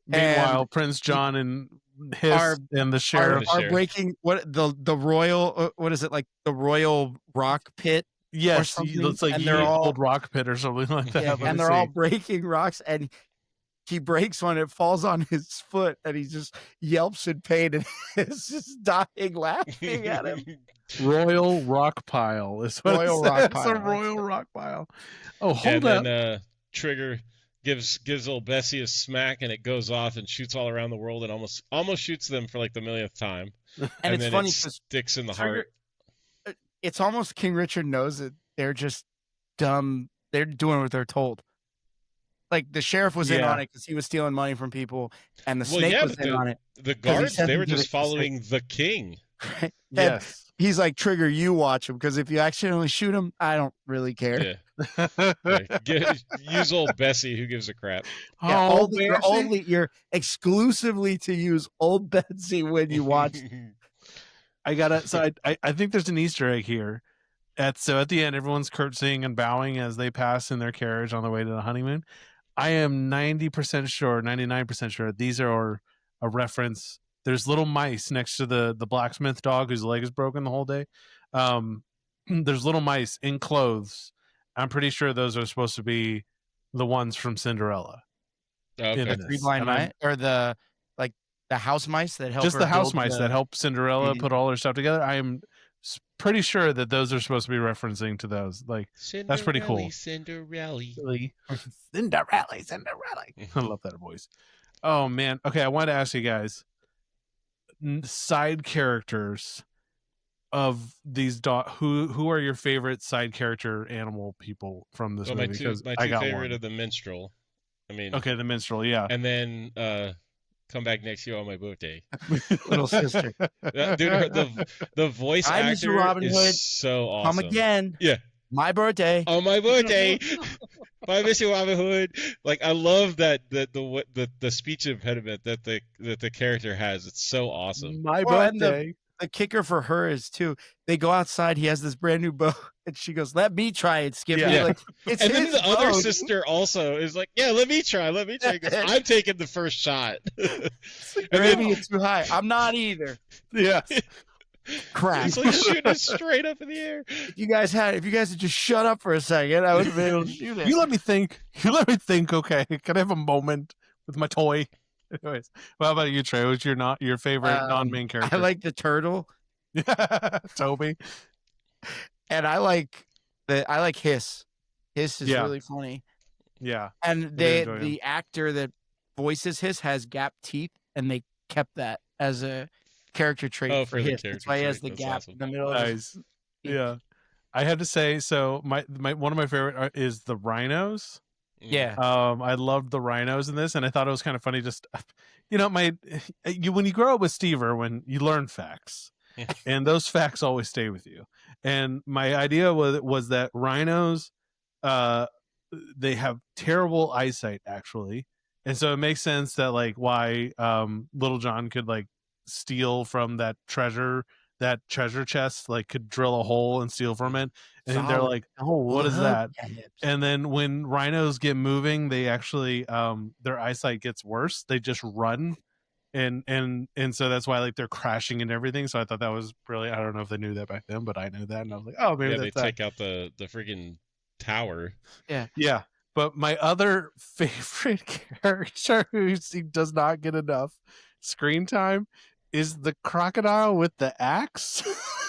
Meanwhile, Prince John and the sheriff are breaking the royal, what is it, like the royal rock pit? Yes, it's like they're all old rock pit or something like that. Yeah, and they're all breaking rocks, and he breaks one, it falls on his foot, and he just yelps in pain, and is just dying laughing at him. Royal rock pile is what royal it rock says. pile. It's a royal rock pile. Oh, hold up. And then Trigger gives old Bessie a smack, and it goes off and shoots all around the world, and almost shoots them for like the millionth time. And it's then funny it sticks in the heart. It's almost King Richard knows that they're just dumb. They're doing what they're told. Like the sheriff was in on it because he was stealing money from people, and the snake was in on it. The guards, they were just following the king. And Yes. he's like, Trigger, you watch him, because if you accidentally shoot him, I don't really care. Yeah. Use old Bessie. Who gives a crap? Yeah, Oh, you're exclusively to use old Betsy when you watch. I gotta. So I think there's an Easter egg here. At the end, everyone's curtsying and bowing as they pass in their carriage on the way to the honeymoon. I am 90% sure, 99% sure these are a reference. There's little mice next to the blacksmith dog whose leg is broken the whole day. There's little mice in clothes. I'm pretty sure those are supposed to be the ones from Cinderella. Okay. The three blind mice, or the house mice that help. Just her the house build mice that help Cinderella put all her stuff together. I am pretty sure that those are supposed to be referencing to those. Like, that's pretty cool. Cinderella. I love that voice. Oh man. Okay, I wanted to ask you guys, side characters of these who are your favorite side character animal people from this movie? Because my I two got favorite one. are the minstrel. I mean, Okay, the minstrel, yeah. and then come back next year on my birthday. Little sister. Dude, the voice I miss actor you, Robin Hood. is so awesome. Come again. Yeah. My birthday. On my birthday. I miss you, Robin Hood. Like, I love that the speech impediment that the character has. It's so awesome. My and birthday. The kicker for her is too. They go outside. He has this brand new bow, and she goes, "Let me try it, Skip." Yeah. Yeah. Like, it's And then his the other boat. sister also is like, "Yeah, let me try. 'Cause I'm taking the first shot." And Maybe then it's too high. I'm not either. Yeah. Crap. he's like shooting it straight up in the air. If you guys had just shut up for a second, I would have been able to shoot it. You let me think. Okay, can I have a moment with my toy? Anyways, well, how about you, Trey? What's your favorite non-main character? I like the turtle, Toby. and I like Hiss. Hiss is really funny. Yeah, And the actor that voices Hiss has gap teeth, and they kept that as a character trait for Hiss. That's why he has the gap in the middle of his teeth. Yeah. I had to say, so my one of my favorite is the rhinos. Yeah. I loved the rhinos in this, and I thought it was kind of funny. Just when you grow up with Stever, when you learn facts, and those facts always stay with you. And my idea was that rhinos, they have terrible eyesight actually, and so it makes sense that like why Little John could like steal from that treasure chest, like could drill a hole and steal from it. And they're like, oh, what is that? And then when rhinos get moving, they actually their eyesight gets worse. They just run. And so that's why like they're crashing and everything. So I thought that was brilliant. I don't know if they knew that back then, but I knew that, and I was like, oh, maybe they take out the freaking tower. Yeah. But my other favorite character who does not get enough screen time is the crocodile with the axe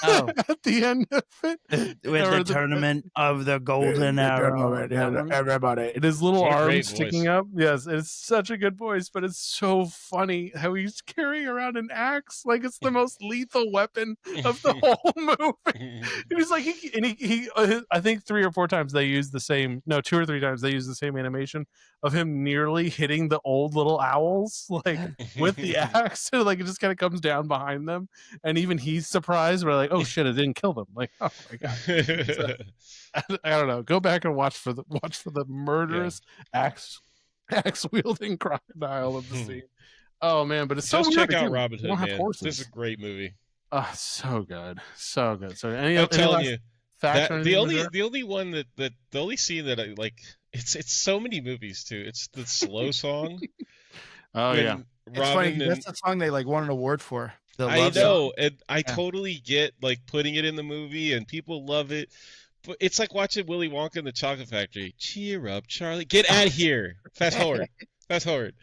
at the end of it. With the tournament of the golden arrow. Everybody. And his little What a great arms sticking voice. up. Yes, it's such a good voice, but it's so funny how he's carrying around an axe like it's the most lethal weapon of the whole movie. It was like he I think 3 or 4 times they used the same, no, 2 or 3 times they used the same animation of him nearly hitting the old little owls like with the axe. So like it just kind of comes down behind them, and even he's surprised. We're like, oh shit, it didn't kill them. Like, oh my god. So, I don't know. Go back and watch for the murderous axe wielding crocodile of the scene. Oh man, but it's so Just weird check out again. Robin They don't Hood, have man. horses. This is a great movie. Oh, so good, so good. So I'm telling you, facts or the anything only one that the only scene that I like, it's so many movies too. It's the slow song. Oh when yeah. It's funny. That's the song they like won an award for. I know, and I totally get like putting it in the movie, and people love it. But it's like watching Willy Wonka and the Chocolate Factory. Cheer up, Charlie. Get out of here. Fast forward. Fast forward.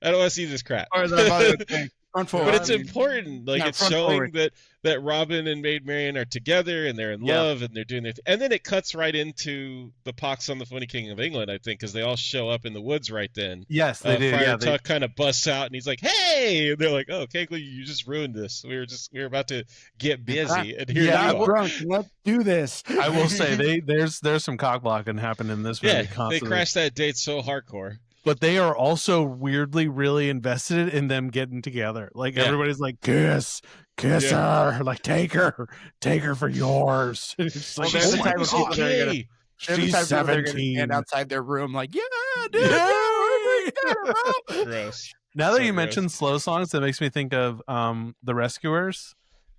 I don't want to see this crap. Or the thing. Front forward. But it's important. Like, No, it's front showing forward. that Robin and Maid Marian are together and they're in love and they're doing their and then it cuts right into the Pox on the Funny King of England, I think, because they all show up in the woods right then. Yes, they do. Friar Yeah, Tuck kind of busts out and he's like, "Hey!" And they're like, "Oh, Kegley, you just ruined this. We were about to get busy, and here you I'm are." drunk. Let's do this. I will say there's some cock blocking happening in this movie Yeah, they constantly. crashed that date so hardcore. But they are also weirdly really invested in them getting together. Like everybody's like, kiss, kiss her, like take her for yours. It's Well, like, there's oh the my type of God, people that are gonna. Okay. They're the she's type of people that are gonna 17. stand outside their room like, yeah, dude, Yay! get her, bro. Gross. Now that So you gross. mentioned slow songs, that makes me think of The Rescuers,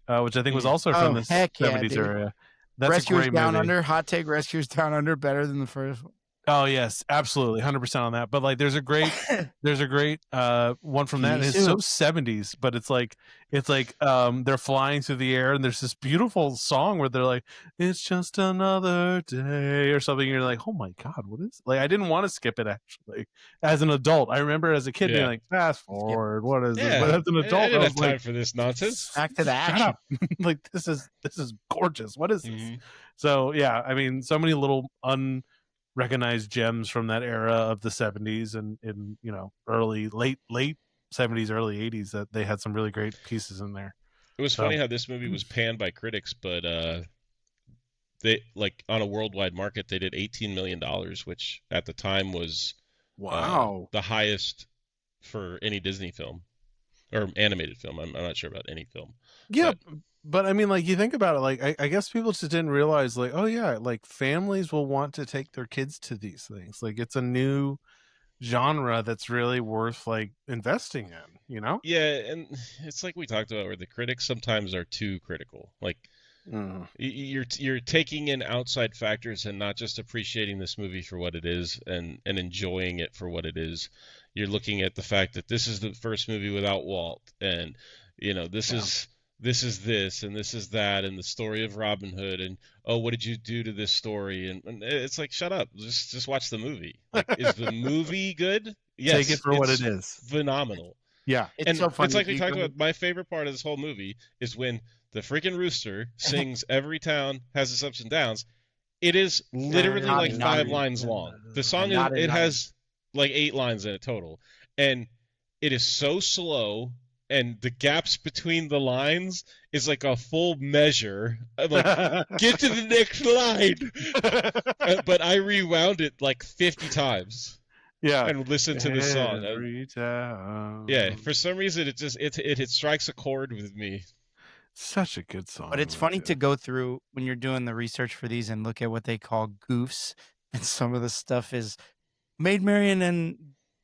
which I think was also Oh, from the heck yeah, 70s dude. area. That's Rescuers a great Down movie. Under, hot take. Rescuers Down Under better than the first one. Oh yes, absolutely, 100% on that. But like, there's a great one from that. And it's Peace. so 70s, but it's like they're flying through the air, and there's this beautiful song where they're like, "It's just another day" or something. And you're like, "Oh my God, what is?" Like, I didn't want to skip it actually. As an adult, I remember as a kid being like, "Fast forward, what is this?" But as an adult, I didn't I have was time like, for this nonsense. Back to the "Shut action. up!" Like this is gorgeous. What is this? Mhm. So yeah, I mean, so many little unrecognized gems from that era of the 70s and in late 70s, early 80s, that they had some really great pieces in there. It was So- funny how this movie was panned by critics, but they like on a worldwide market they did $18 million, which at the time was the highest for any Disney film or animated film. I'm not sure about any film. Yeah, but I mean, like, you think about it, like, I guess people just didn't realize, like, oh yeah, like families will want to take their kids to these things. Like, it's a new genre that's really worth like investing in, you know? Yeah, and it's like we talked about where the critics sometimes are too critical. Like you're taking in outside factors and not just appreciating this movie for what it is and enjoying it for what it is. You're looking at the fact that this is the first movie without Walt, and this is this and this is that, and the story of Robin Hood, and oh, what did you do to this story? And it's like, shut up, just watch the movie. Like, is the movie good? Yes, Take it for what it is. Phenomenal. Yeah. It's so funny. It's like we talked about. My favorite part of this whole movie is when the freaking rooster sings "Every Town Has Its Ups and Downs." It is literally like 5 lines long. The song has like 8 lines in it total, and it is so slow, and the gaps between the lines is like a full measure. I'm like, get to the next line. But I rewound it like 50 times. Yeah. And listen to the song. Every time. Yeah, for some reason it strikes a chord with me. Such a good song. But it's funny to go through when you're doing the research for these and look at what they call goofs, and some of the stuff is Maid Marian and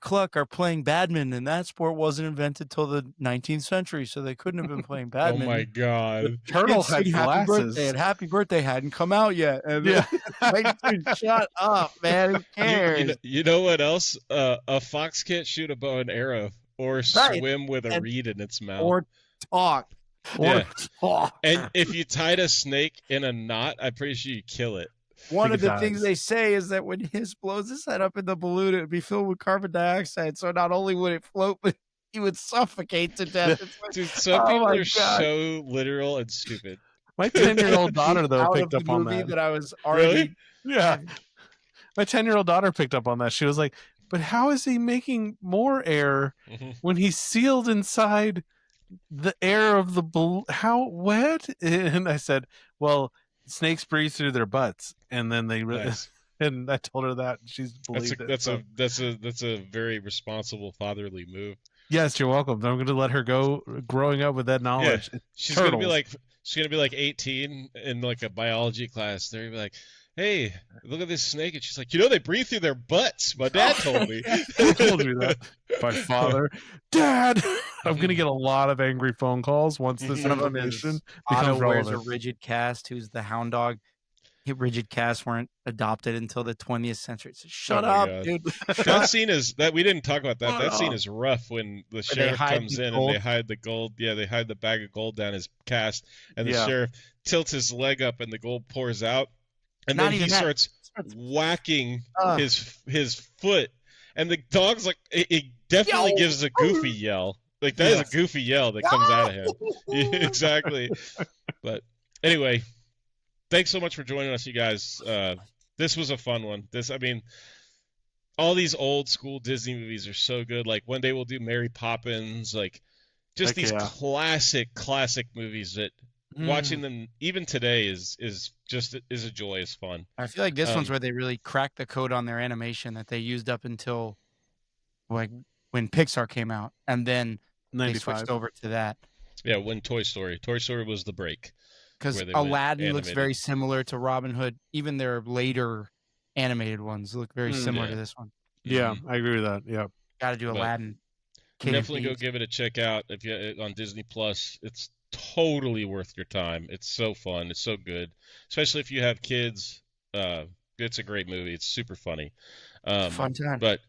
Cluck are playing badminton, and that sport wasn't invented till the 19th century, so they couldn't have been playing Oh badminton. my god. Turtle Kids had sing Happy glasses. Birthday, and Happy Birthday hadn't come out yet. And Yeah. like, dude, shut up, man. Who cares? You know what else? A fox can't shoot a bow and arrow or swim with a reed in its mouth. Or talk. Yeah. And if you tied a snake in a knot, I'm pretty sure you kill it. One of the things Because- they say is that when his blows his head up in the balloon, it would be filled with carbon dioxide. So not only would it float, but he would suffocate to death. It's like, Dude, some oh people my are God. so literal and stupid. My 10-year-old daughter, though, out picked of up the on movie that. I was already. Yeah. My 10-year-old daughter picked up on that. She was like, but how is he making more air Mhm. when he's sealed inside the air of the balloon? How wet? And I said, well, snakes breathe through their butts. And then they really, Nice. and I told her that, and she's believed it. That's a very responsible fatherly move. Yes, you're welcome. I'm going to let her go growing up with that knowledge. She's gonna be Turtles. like 18 in like a biology class. They're gonna be like, hey, look at this snake, and she's like, they breathe through their butts. My dad told me. Who told you that? My father. Dad! I'm going to get a lot of angry phone calls once this One of them information is becomes Otto wears a relevant. rigid cast, who's the hound dog. Rigid casts weren't adopted until the 20th century. So shut Oh my up, God. dude. That scene is that we didn't talk about that. Shut That scene up. is rough when the they sheriff hide comes the in gold. and they hide the gold. Yeah, they hide the bag of gold down his cast, and the Yeah. sheriff tilts his leg up and the gold pours out, and Not then he even that. starts whacking Ugh. his foot, and the dog's like it definitely Yo. gives a goofy yell. Like that is Yes. a goofy yell that comes out of him. Yeah, exactly. But anyway, thanks so much for joining us, you guys. This was a fun one. All these old school Disney movies are so good. Like one day we'll do Mary Poppins, like just Heck these yeah. classic movies that watching them even today is a joy, is fun. I feel like this one's Um, where they really cracked the code on their animation that they used up until like when Pixar came out, and then they 95. switched over to that. Yeah, when Toy Story was the break. Because where they went Aladdin looks very animated. similar to Robin Hood. Even their later animated ones look very similar to this one. Yeah, Mhm. I agree with that. Yeah. Got to do But Aladdin. King of Definitely go Thieves. give it a check out if you on Disney Plus. It's totally worth your time. It's so fun. It's so good, especially if you have kids. It's a great movie. It's super funny. Fun time. But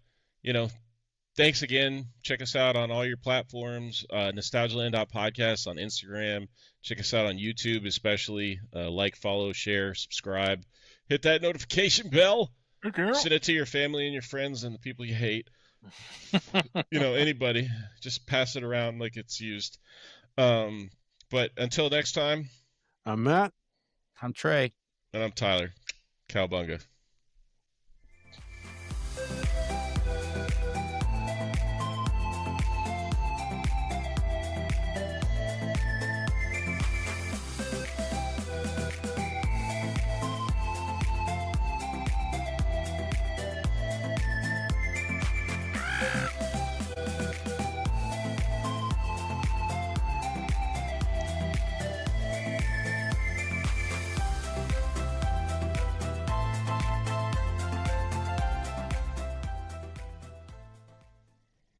thanks again. Check us out on all your platforms. Nostalgialand.podcast on Instagram. Check us out on YouTube, especially. Like, follow, share, subscribe. Hit that notification bell. Send it to your family and your friends and the people you hate. Anybody. Just pass it around like it's used. But until next time, I'm Matt. I'm Trey. and I'm Tyler. Cowbunga.